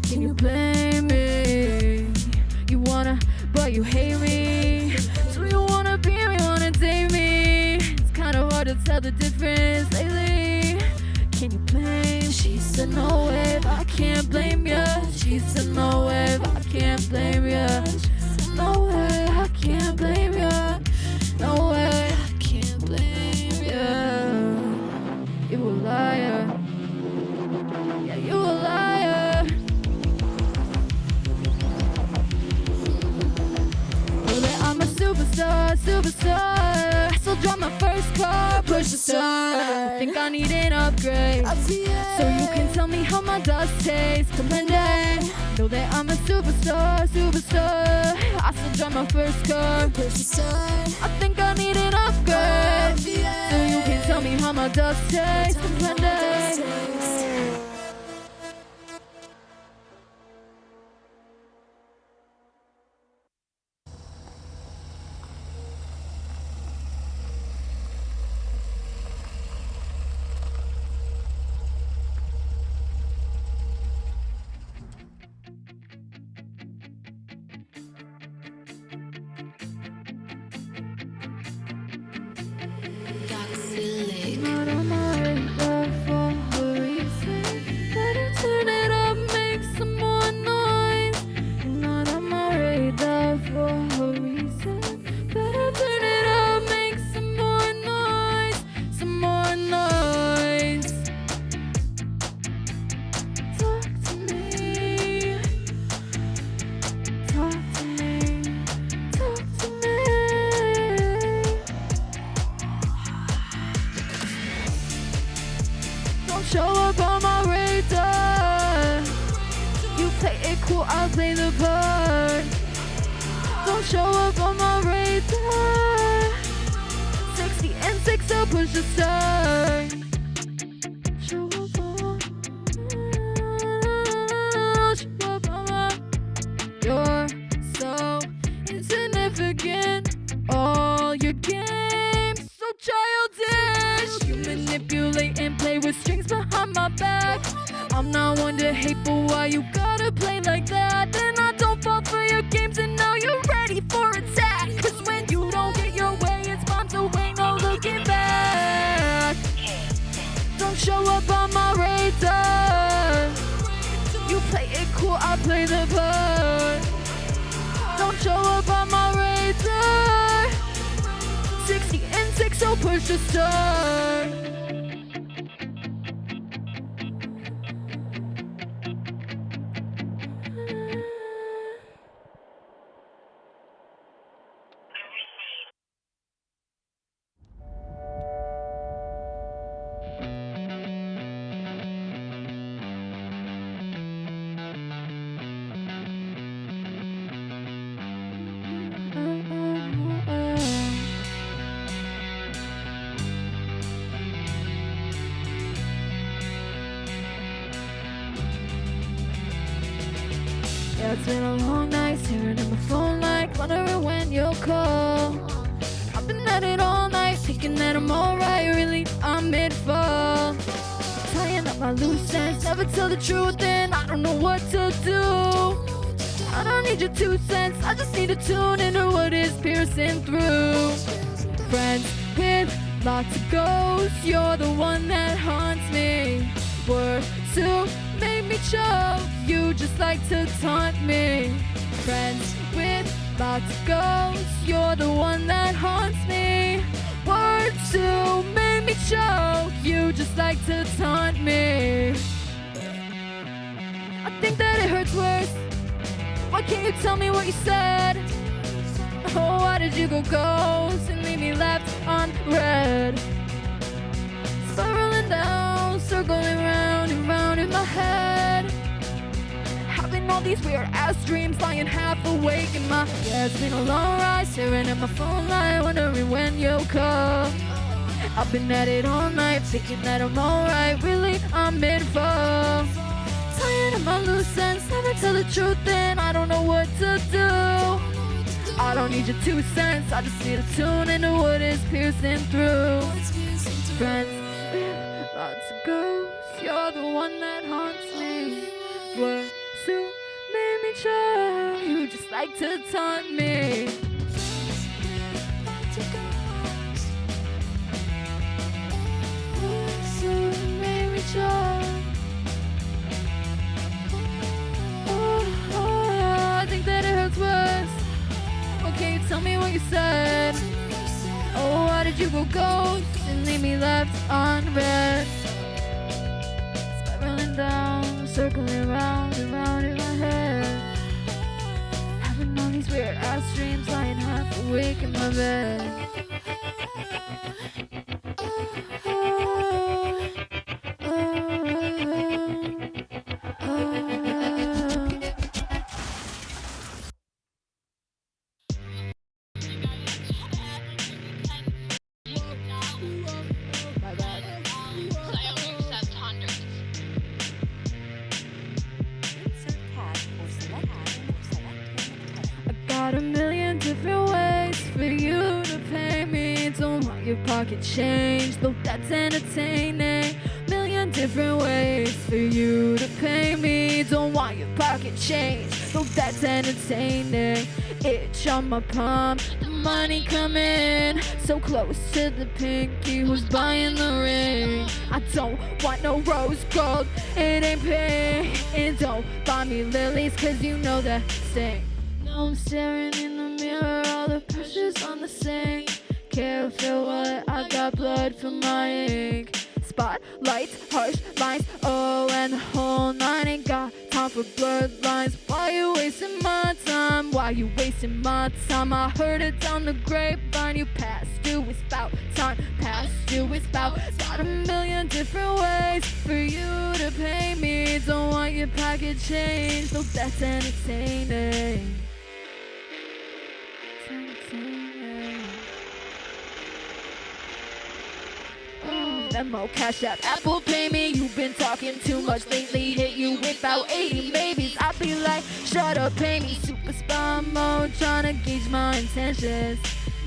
Can you blame me? You wanna, but you hate me. Do you wanna be me, wanna date me? It's kinda hard to tell the difference lately. Can you blame? She said no way, I can't blame ya. She said no way, I can't blame ya. No way, I can't blame ya. No way, I can't blame ya. You a liar. Yeah, you a liar. Know that I'm a superstar, superstar. I still drive my first car, push the start. Think I need an upgrade, so you can tell me how my dust tastes. Complaining. Know that I'm a superstar, superstar. I still drive my first car, push the start. I think I need an upgrade, so you can tell me how my dust tastes. Complaining. Not on my radar for a reason. Better turn it up, make some more noise. Not on my radar for a reason. Better turn it up, make some more noise. Some more noise. Talk to me. Talk to me. Talk to me. Don't show up on my radar. You play it cool, I'll play the part. Don't show up on my radar. 60 and 6, I'll push the start. Show up on my. You're so insignificant. All your games so childish. You manipulate and play with strings behind my back. I'm not one to hate, but why you gotta play like that? Then I don't fall for your games, and now you're ready for attack. Cause when you don't get your way, it's bombs away, no looking back. Don't show up on my radar. You play it cool, I play the part. Don't show up on my radar. 60 and 6, so push the start. Yeah, it's been a long night, staring at my phone like wondering when you'll call. I've been at it all night, thinking that I'm alright, really I'm mid-fall. Tying up my loose ends, never tell the truth, and I don't know what to do. I don't need your 2 cents, I just need to tune into what is piercing through. Friends with lots of ghosts, you're the one that haunts me. Words to make me choke, you just like to taunt me. Friends with lots of ghosts, you're the one that haunts me. Words to make me choke, you just like to taunt me. I think that it hurts worse. Why can't you tell me what you said? Oh, why did you go ghost and leave me left unread? Spiraling down, circling round and round in my head. I've been Having all these weird ass dreams, lying half awake in my. Yeah, it's been a long ride, staring at my phone light, wondering when you'll come. I've been at it all night, thinking that I'm alright. Really, I'm in for. Tired of my loose ends, never tell the truth, and I don't know what to do. I don't need your 2 cents, I just need to tune into what is piercing through. Friends with lots of ghosts, you're the one that haunts me. Words who made me try, you just like to taunt me. Words who made me try. I think that it hurts worse. Okay, tell me what you said. Oh, why did you go ghost and leave me left unread? Spiraling down, circling round and round in my head. Having all these weird ass dreams, lying half awake in my bed. Got a million different ways for you to pay me. Don't want your pocket change, though that's entertaining. Million different ways for you to pay me. Don't want your pocket change, though that's entertaining. Itch on my palm, the money coming so close to the pinky. Who's buying the ring? I don't want no rose gold, it ain't pink. And don't buy me lilies, cause you know that sting. I'm staring in the mirror, all the pressure's on the sink. Careful what I got, blood for my ink. Spotlights, harsh lines, oh, and the whole nine. Ain't got time for blurred lines. Why you wasting my time? Why you wasting my time? I heard it down the grapevine. You passed due, it's about time. Past due, it's about. Got a million different ways for you to pay me. Don't want your pocket change, though that's entertaining. Venmo, Cash App, Apple Pay me. You've been talking too much lately. Hit you with about 80 maybes. I be like, shut up, pay me. Super spy mode, trying to gauge my intentions.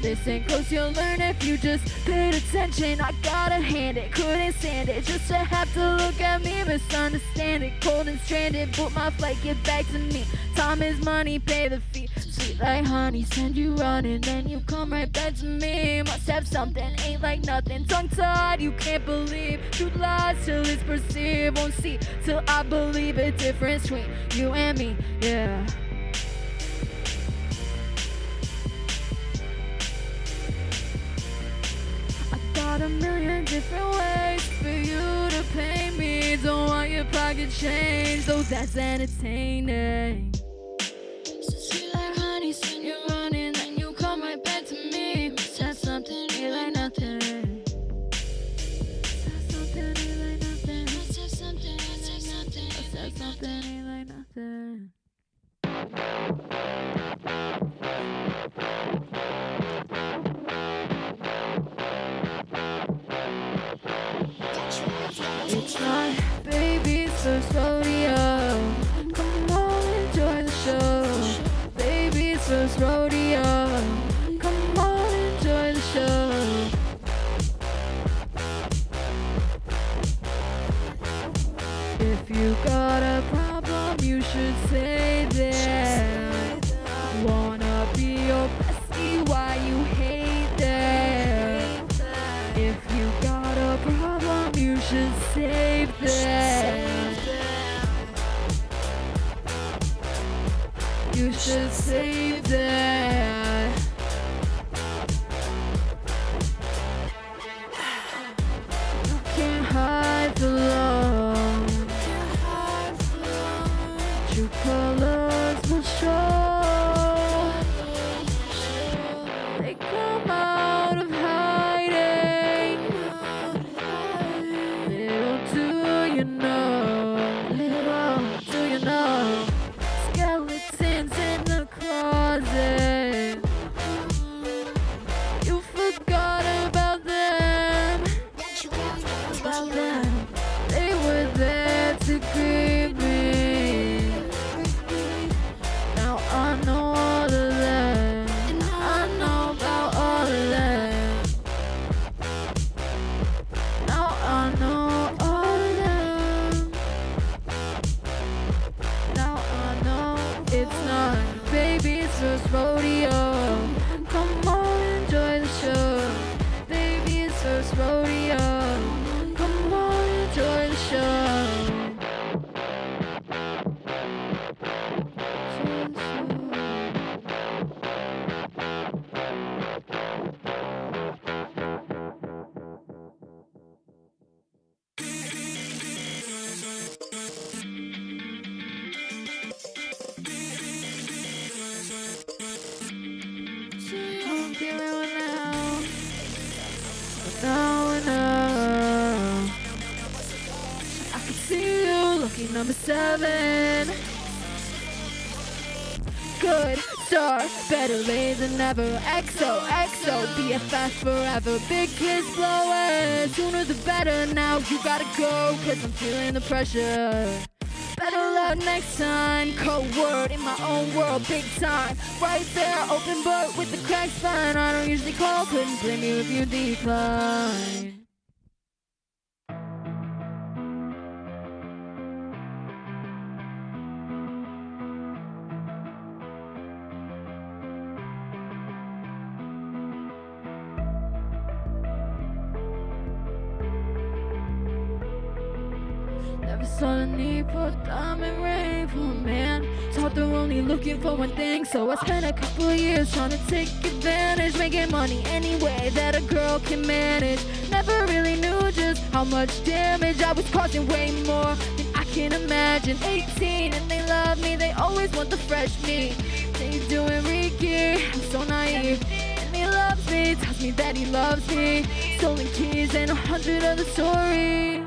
Listen close, you'll learn if you just paid attention. I gotta hand it, couldn't stand it. Just to have to look at me, misunderstand it. Cold and stranded, book my flight, get back to me. Time is money, pay the fee. Sweet like honey, send you running, then you come right back to me. Must have something, ain't like nothing. Tongue tied, you can't believe. Truth lies till it's perceived. Won't see till I believe a difference between you and me, yeah. Got a million different ways for you to pay me. Don't want your pocket change, though that's entertaining. So sweet like honey, send you running, then you come right back to me. Must have something, ain't like nothing. Must have something, ain't like nothing. Must have something, ain't like nothing. Must have something, ain't like nothing. It's my baby's first rodeo. Come on, enjoy the show. Baby's first rodeo. Come on, enjoy the show. If you got a problem, you should say that. Wanna be your bestie, why you hate that? If you got a problem, you should save that. You should save that. You can't hide the love. True colors will show. They come out of hiding. Little do you know, little do you know. it's first rodeo. Come on, enjoy the show. Baby, it's first rodeo. Come on, enjoy the show. I'm feeling it now. I can see you looking number 7. Good start, better late than never. XO, BFF forever. Big kiss blowing, sooner the better. Now you gotta go, cause I'm feeling the pressure. Better luck next time. Code word in my own world, big time. Right there, open book with the crack spine. I don't usually call, couldn't blame you if you decline. Never saw the need for a diamond ring for a man. Taught they're only looking for one thing, so I spent a couple of years trying to take advantage, making money any way that a girl can manage. Never really knew just how much damage I was causing, way more than I can imagine. 18 and they love me, they always want the fresh me. They doing Ricky, I'm so naive. And he loves me, tells me that he loves me. Stolen keys and 100 other stories.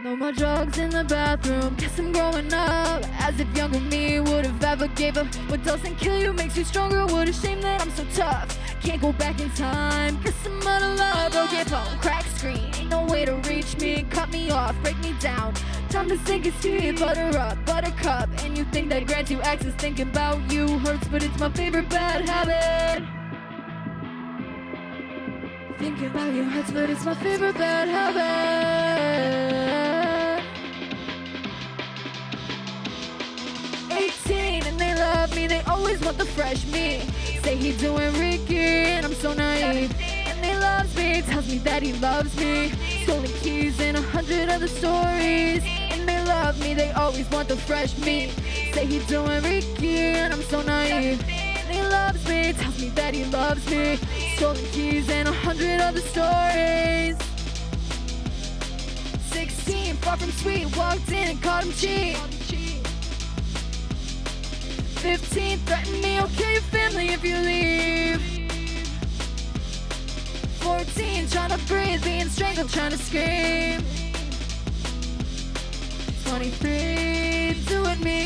No more drugs in the bathroom, guess I'm growing up. As if younger me would have ever gave up. What doesn't kill you makes you stronger. What a shame that I'm so tough, can't go back in time. Guess I'm out of love, broken phone, cracked screen. Ain't no way to reach me, cut me off, break me down. Time to sink his teeth, butter up, buttercup. And you think that grants you access, thinking about you hurts, but it's my favorite bad habit. Thinking about you hurts, but it's my favorite bad habit. 18 and they love me, they always want the fresh me. Say he doing Ricky and I'm so naive. And he loves me, tells me that he loves me. Stolen keys and 100 other stories. And they love me, they always want the fresh me. Say he doing Ricky and I'm so naive. And he loves me, tells me that he loves me. Stolen keys and 100 other stories. 16, far from sweet, walked in and caught him cheat. 15, threatened me, I'll kill your family if you leave. 14, trying to breathe, being strangled, trying to scream. 23, doing me.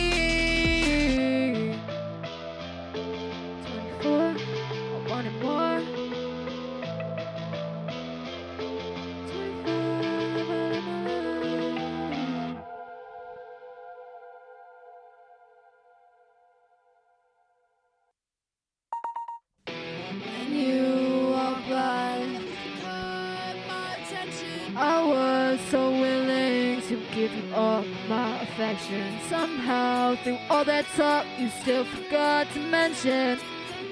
24, I wanted more. 25. And you walk by, caught my attention. I was so willing to give you all my affection. Somehow, through all that talk, you still forgot to mention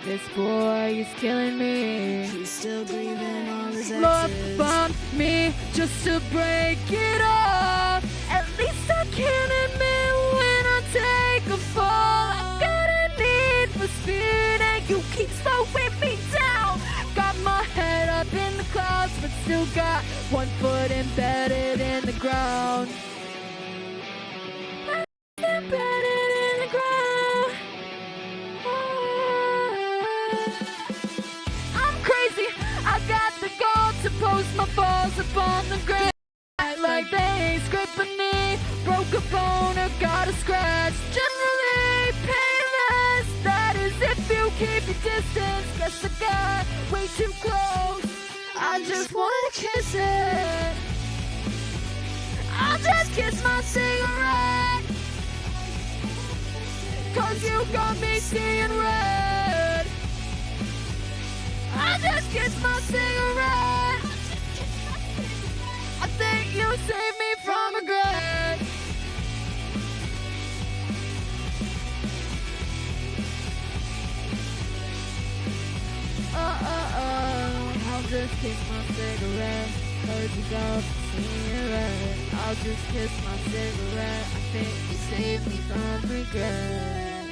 this boy is killing me. He's still grieving on his Love exes. bombed me just to break it off. At least I can admit when I take a fall. I got a need for speed and you keep slowing me down. Got my head up in the clouds, but still got one foot embedded in the ground. Embedded in the ground. I'm crazy, I got the goal to post my balls upon the ground. Like they ain't scraped a knee, broke a bone or got a scratch. Generally painless, that is if you keep your distance. Guess I got way too close, I just wanna kiss it. I'll just kiss my cigarette, cause you got me seeing red. I just kiss my cigarette, kiss my cigarette. Heard you go, seen it red. I'll just kiss my cigarette. I think you saved me from regret.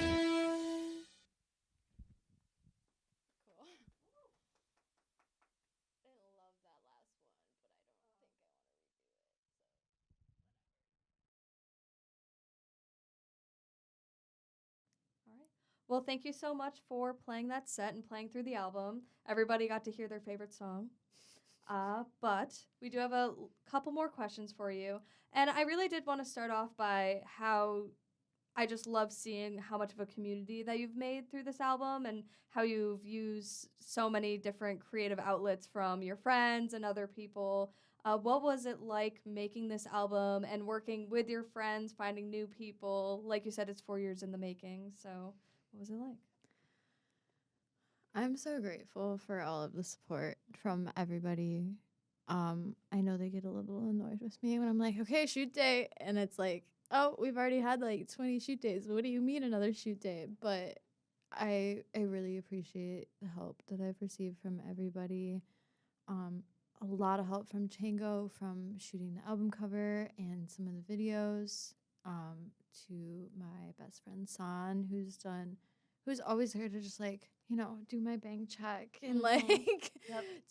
All right. Well, thank you so much for playing that set and playing through the album. Everybody got to hear their favorite song. But we do have a couple more questions for you. And I really did want to start off by how I just love seeing how much of a community that you've made through this album and how you've used so many different creative outlets from your friends and other people. What was it like making this album and working with your friends, finding new people? Like you said, it's 4 years in the making. So what was it like? I'm so grateful for all of the support from everybody. I know they get a little annoyed with me when I'm like, okay, shoot day. And it's like, oh, we've already had like 20 shoot days. What do you mean another shoot day? But I really appreciate the help that I've received from everybody. A lot of help from Chango from shooting the album cover and some of the videos. To my best friend San, who's always here to just like, do my bank check and like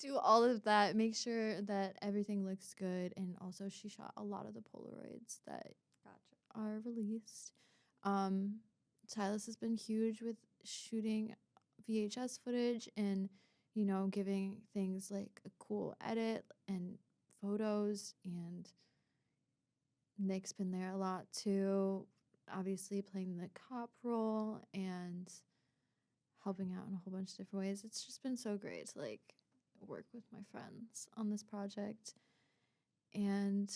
do all of that, make sure that everything looks good. And also she shot a lot of the Polaroids that are released. Silas has been huge with shooting VHS footage and, giving things like a cool edit and photos, and Nick's been there a lot too, obviously playing the cop role and helping out in a whole bunch of different ways. It's just been so great to like work with my friends on this project. And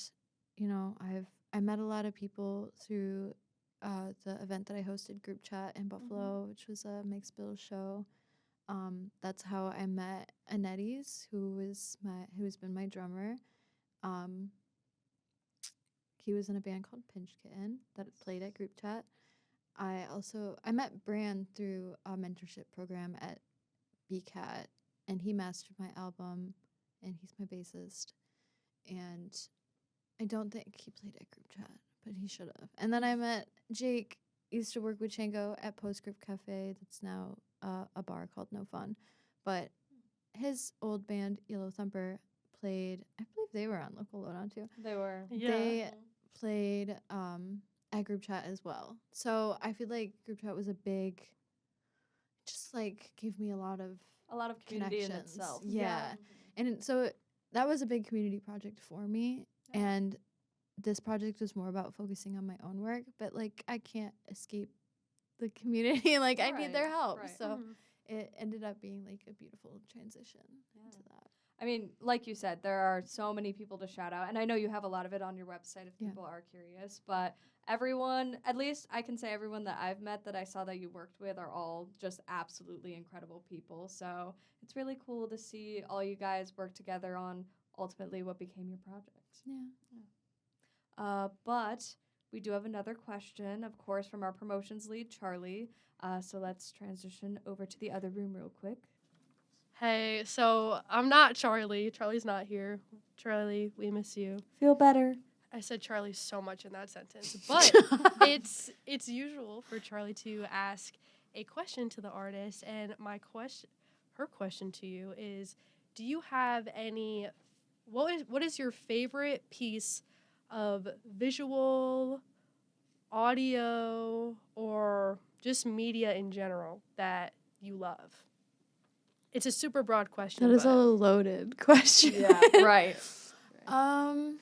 I met a lot of people through the event that I hosted, Group Chat in Buffalo, which was a Mixed Bill show. That's how I met Anettis, who has been my drummer. He was in a band called Pinch Kitten that played at Group Chat. I met Bran through a mentorship program at BCAT, and he mastered my album, and he's my bassist. And I don't think he played at Group Chat, but he should have. And then I met Jake, used to work with Chango at Postscript Cafe, that's now a bar called No Fun. But his old band, Yellow Thumper, played, I believe they were on Local Lowdown too. They were. Yeah. They played at Group Chat as well. So I feel like Group Chat was just like gave me a lot of community in connections. itself. Yeah. And so that was a big community project for me. Yeah. And this project was more about focusing on my own work, but like I can't escape the community. Like I need their help. right. So it ended up being like a beautiful transition into that. I mean, like you said, there are so many people to shout out, and I know you have a lot of it on your website if people are curious, but everyone, at least I can say everyone that I've met that I saw that you worked with are all just absolutely incredible people. So it's really cool to see all you guys work together on ultimately what became your project. But we do have another question, of course, from our promotions lead, Charlie. So let's transition over to the other room real quick. Hey, so I'm not Charlie. Charlie's not here. Charlie, we miss you. Feel better. I said Charlie so much in that sentence, but it's usual for Charlie to ask a question to the artist, and her question to you is, do you have any? What is your favorite piece of visual, audio, or just media in general that you love? It's a super broad question. That is a loaded question. Yeah, right. Oh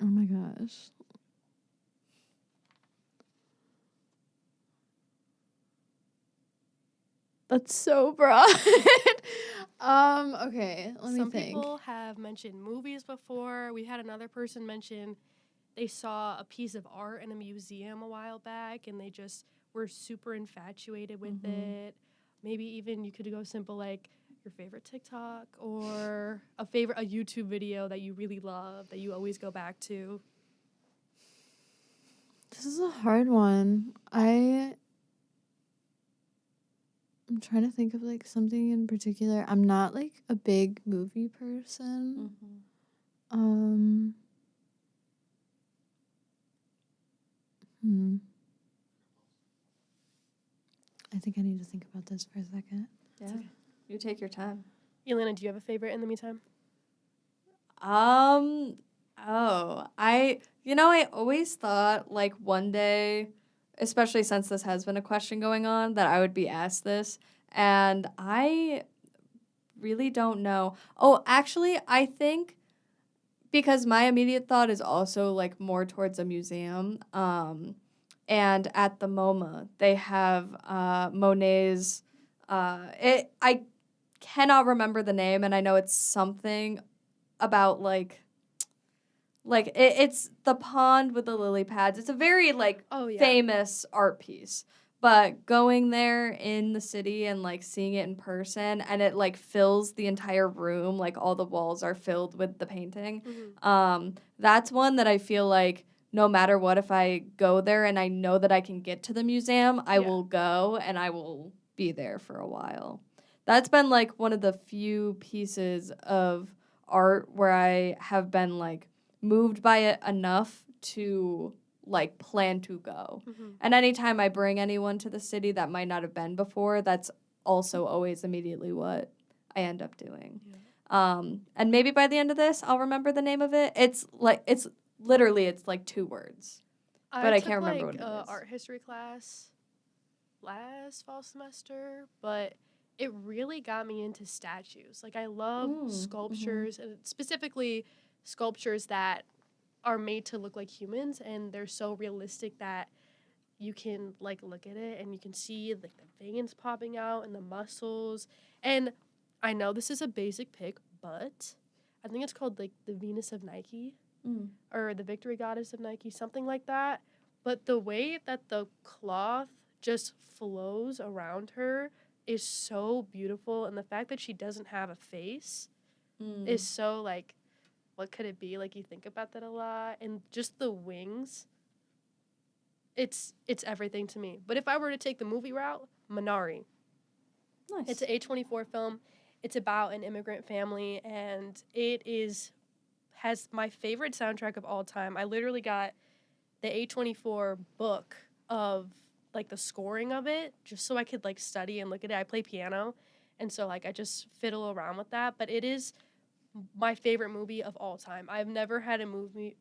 my gosh. That's so broad. Okay, let me Some think. people have mentioned movies before. We had another person mention they saw a piece of art in a museum a while back, and they just were super infatuated with it. Maybe even you could go simple like your favorite TikTok or a YouTube video that you really love that you always go back to. This is a hard one. I'm trying to think of like something in particular. I'm not like a big movie person. Mm-hmm. I think I need to think about this for a second. Yeah. You take your time. Elena, do you have a favorite in the meantime? I always thought like one day, especially since this has been a question going on, that I would be asked this, and I really don't know. Oh, actually, I think because my immediate thought is also like more towards a museum. And at the MoMA, they have Monet's. I cannot remember the name, and I know it's something about it's the pond with the lily pads. It's a very famous art piece. But going there in the city and like seeing it in person, and it like fills the entire room, like all the walls are filled with the painting. That's one that I feel like no matter what, if I go there and I know that I can get to the museum, I will go and I will be there for a while. That's been like one of the few pieces of art where I have been like moved by it enough to like plan to go. And anytime I bring anyone to the city that might not have been before, that's also always immediately what I end up doing. And maybe by the end of this, I'll remember the name of it. It's literally 2 words. But I can't remember what it is. Art history class last fall semester, but it really got me into statues. Like I love sculptures, and specifically sculptures that are made to look like humans, and they're so realistic that you can like look at it and you can see like the veins popping out and the muscles. And I know this is a basic pick, but I think it's called like the Venus of Nike or the Victory Goddess of Nike, something like that. But the way that the cloth just flows around her is so beautiful, and the fact that she doesn't have a face is so like, what could it be? Like you think about that a lot, and just the wings. It's everything to me. But if I were to take the movie route, Minari. Nice. It's an A24 film. It's about an immigrant family, and it has my favorite soundtrack of all time. I literally got the A24 book of like the scoring of it just so I could like study and look at it. I play piano, and so like I just fiddle around with that, but it is my favorite movie of all time. I've never had a movie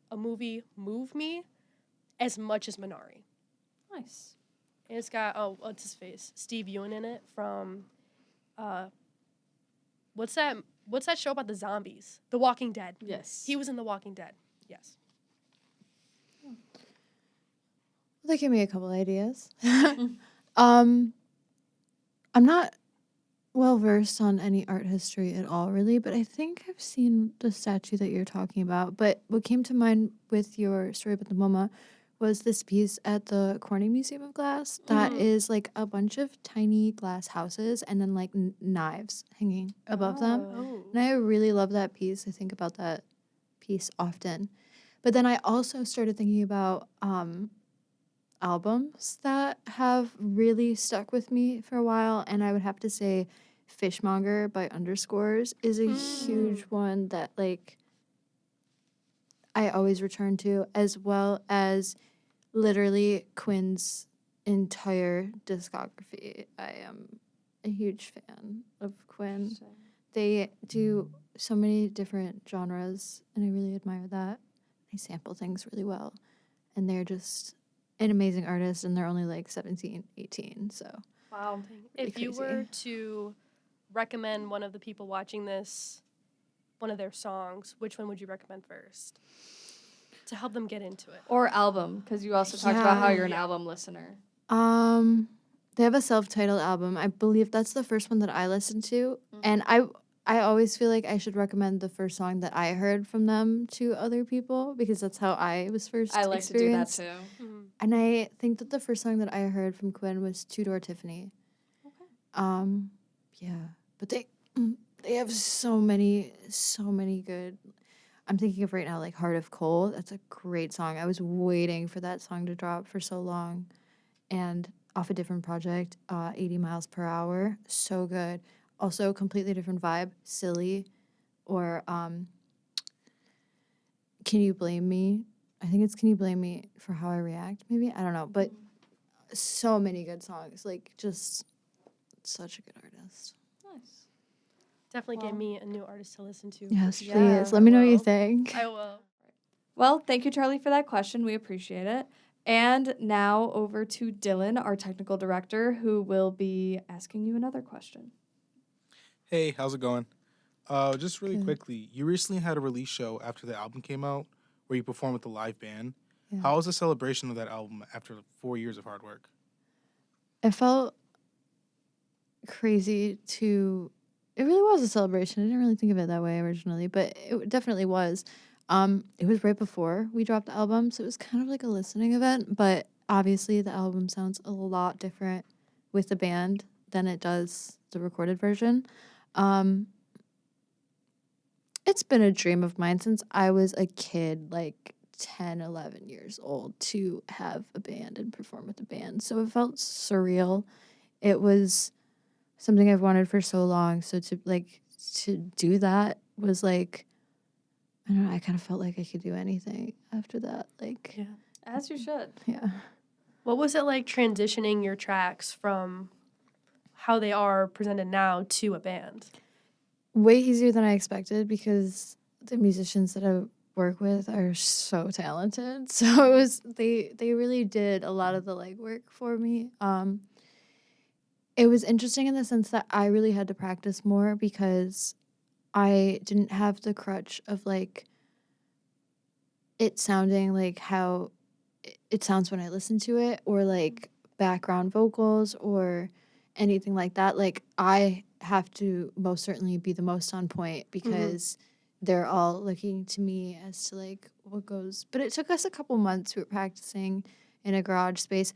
move me as much as Minari. Nice. And it's got what's his face? Steve Ewan in it from what's that show about the zombies? The Walking Dead. Yes. He was in The Walking Dead. Yes. That gave me a couple ideas. I'm not well versed on any art history at all, really, but I think I've seen the statue that you're talking about. But what came to mind with your story about the MoMA was this piece at the Corning Museum of Glass that is like a bunch of tiny glass houses and then like knives hanging above them. Oh. And I really love that piece. I think about that piece often. But then I also started thinking about albums that have really stuck with me for a while, and I would have to say Fishmonger by Underscores is a huge one that like I always return to, as well as literally Quinn's entire discography. I am a huge fan of Quinn. They do so many different genres, and I really admire that. They sample things really well, and they're just an amazing artist, and they're only like 17, 18, so. Wow. If you were to recommend one of the people watching this, one of their songs, which one would you recommend first to help them get into it? Or album, because you also talked about how you're an album listener. They have a self-titled album. I believe that's the first one that I listened to, and I always feel like I should recommend the first song that I heard from them to other people because that's how I was first experienced. To do that too. And I think that the first song that I heard from Quinn was Two Door Tiffany. Okay. Yeah, but they have so many good. I'm thinking of right now like Heart of Coal. That's a great song. I was waiting for that song to drop for so long, and off a different project, 80 miles per hour. So good. Also, completely different vibe. Silly. Or Can You Blame Me? I think it's Can You Blame Me for How I React, maybe? I don't know. But so many good songs. Like, just such a good artist. Nice. Definitely Well- give me a new artist to listen to. Yes, Yeah, please. Let me know what you will. think. I will. Well, thank you, Charlie, for that question. We appreciate it. And now over to Dylan, our technical director, who will be asking you another question. Hey, how's it going? Just really Good. quickly, you recently had a release show after the album came out where you performed with the live band. Yeah. How was the celebration of that album after 4 years of hard work? It felt crazy to. It really was a celebration. I didn't really think of it that way originally, but it definitely was. It was right before we dropped the album, so it was kind of like a listening event. But obviously, the album sounds a lot different with the band than it does the recorded version. It's been a dream of mine since I was a kid, like 10, 11 years old, to have a band and perform with a band. So it felt surreal. It was something I've wanted for so long. So to do that was like, I don't know, I kind of felt like I could do anything after that. Like, Yeah. As you should. yeah. What was it like transitioning your tracks from how they are presented now to a band? Way easier than I expected because the musicians that I work with are so talented. So it was they really did a lot of the legwork for me. It was interesting in the sense that I really had to practice more because I didn't have the crutch of like it sounding like how it sounds when I listen to it, or like background vocals or anything like that. Like I have to most certainly be the most on point because they're all looking to me as to like what goes. But it took us a couple months. We were practicing in a garage space.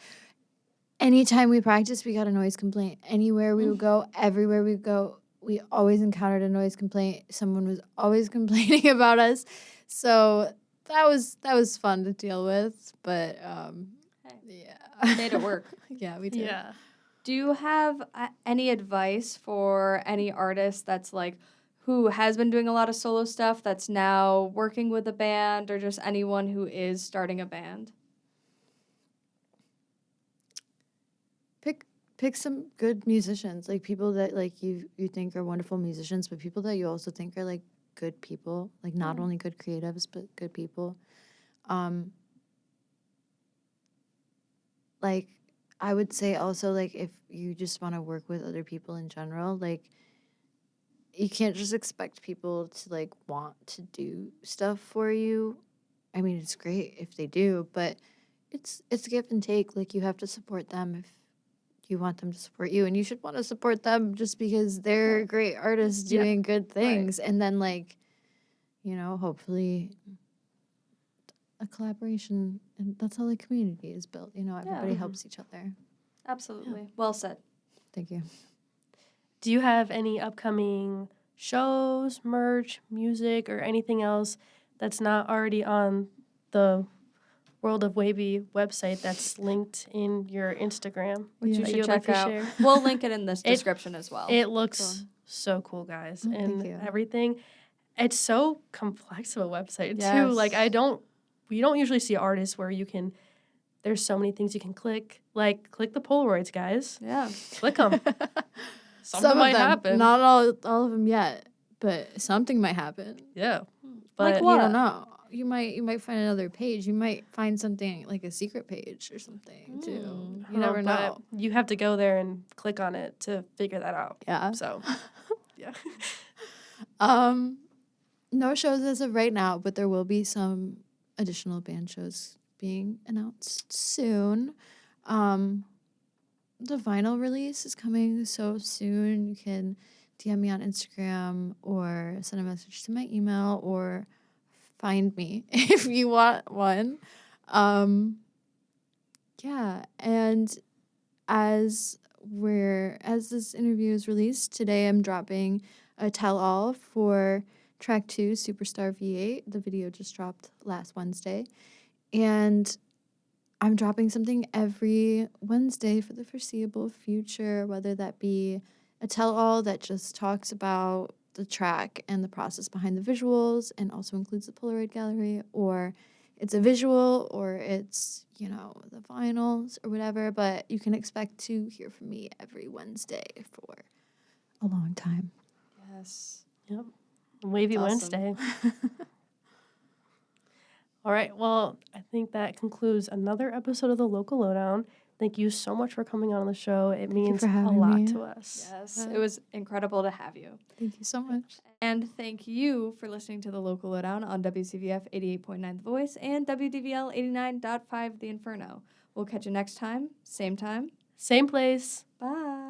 Anytime we practiced, we got a noise complaint. Anywhere we would go, everywhere we would go, we always encountered a noise complaint. Someone was always complaining about us. So that was fun to deal with. But yeah, Made it work. yeah, we did. Yeah. Do you have any advice for any artist that's like, who has been doing a lot of solo stuff that's now working with a band, or just anyone who is starting a band? Pick some good musicians, like people that like you think are wonderful musicians, but people that you also think are like good people, like not only good creatives but good people. Like I would say also, like, if you just want to work with other people in general, like you can't just expect people to like want to do stuff for you. I mean, it's great if they do, but it's give and take. Like you have to support them if you want them to support you, and you should want to support them just because they're great artists Yeah. doing good things. And then like, hopefully a collaboration, and that's how the community is built. Everybody helps each other. Absolutely. Well said. Thank you. Do you have any upcoming shows, merch, music, or anything else that's not already on the World of Wavy website that's linked in your Instagram? Which you that should you'd like check to out. share? We'll link it in this description as well. It looks so cool, guys, Oh, and thank you. everything. It's so complex of a website too. Yes. Like we don't usually see artists where you can. There's so many things you can click. Like click the Polaroids, guys. Yeah. Click them. Something Some might of them, happen. not all of them yet, but something might happen. Yeah, Like but what? You don't know. You might find another page. You might find something like a secret page or something too. You never but know. You have to go there and click on it to figure that out. Yeah. So, yeah. No shows as of right now, but there will be some additional band shows being announced soon. The vinyl release is coming so soon. You can DM me on Instagram or send a message to my email or find me if you want one. Yeah, and as this interview is released today, I'm dropping a tell-all for track 2, Superstar V8. The video just dropped last Wednesday, and I'm dropping something every Wednesday for the foreseeable future, whether that be a tell-all that just talks about the track and the process behind the visuals and also includes the Polaroid gallery, or it's a visual, or it's, you know, the vinyls or whatever. But you can expect to hear from me every Wednesday for a long time. Yes. Yep. Wavy That's awesome. Wednesday. All right. Well, I think that concludes another episode of the Local Lowdown. Thank you so much for coming on the show. It you means for a having lot me. to us. Yes, it was incredible to have you. Thank you so much. And thank you for listening to the Local Lowdown on WCVF 88.9 The Voice and WDVL 89.5 The Inferno. We'll catch you next time, same time. Same place. Bye.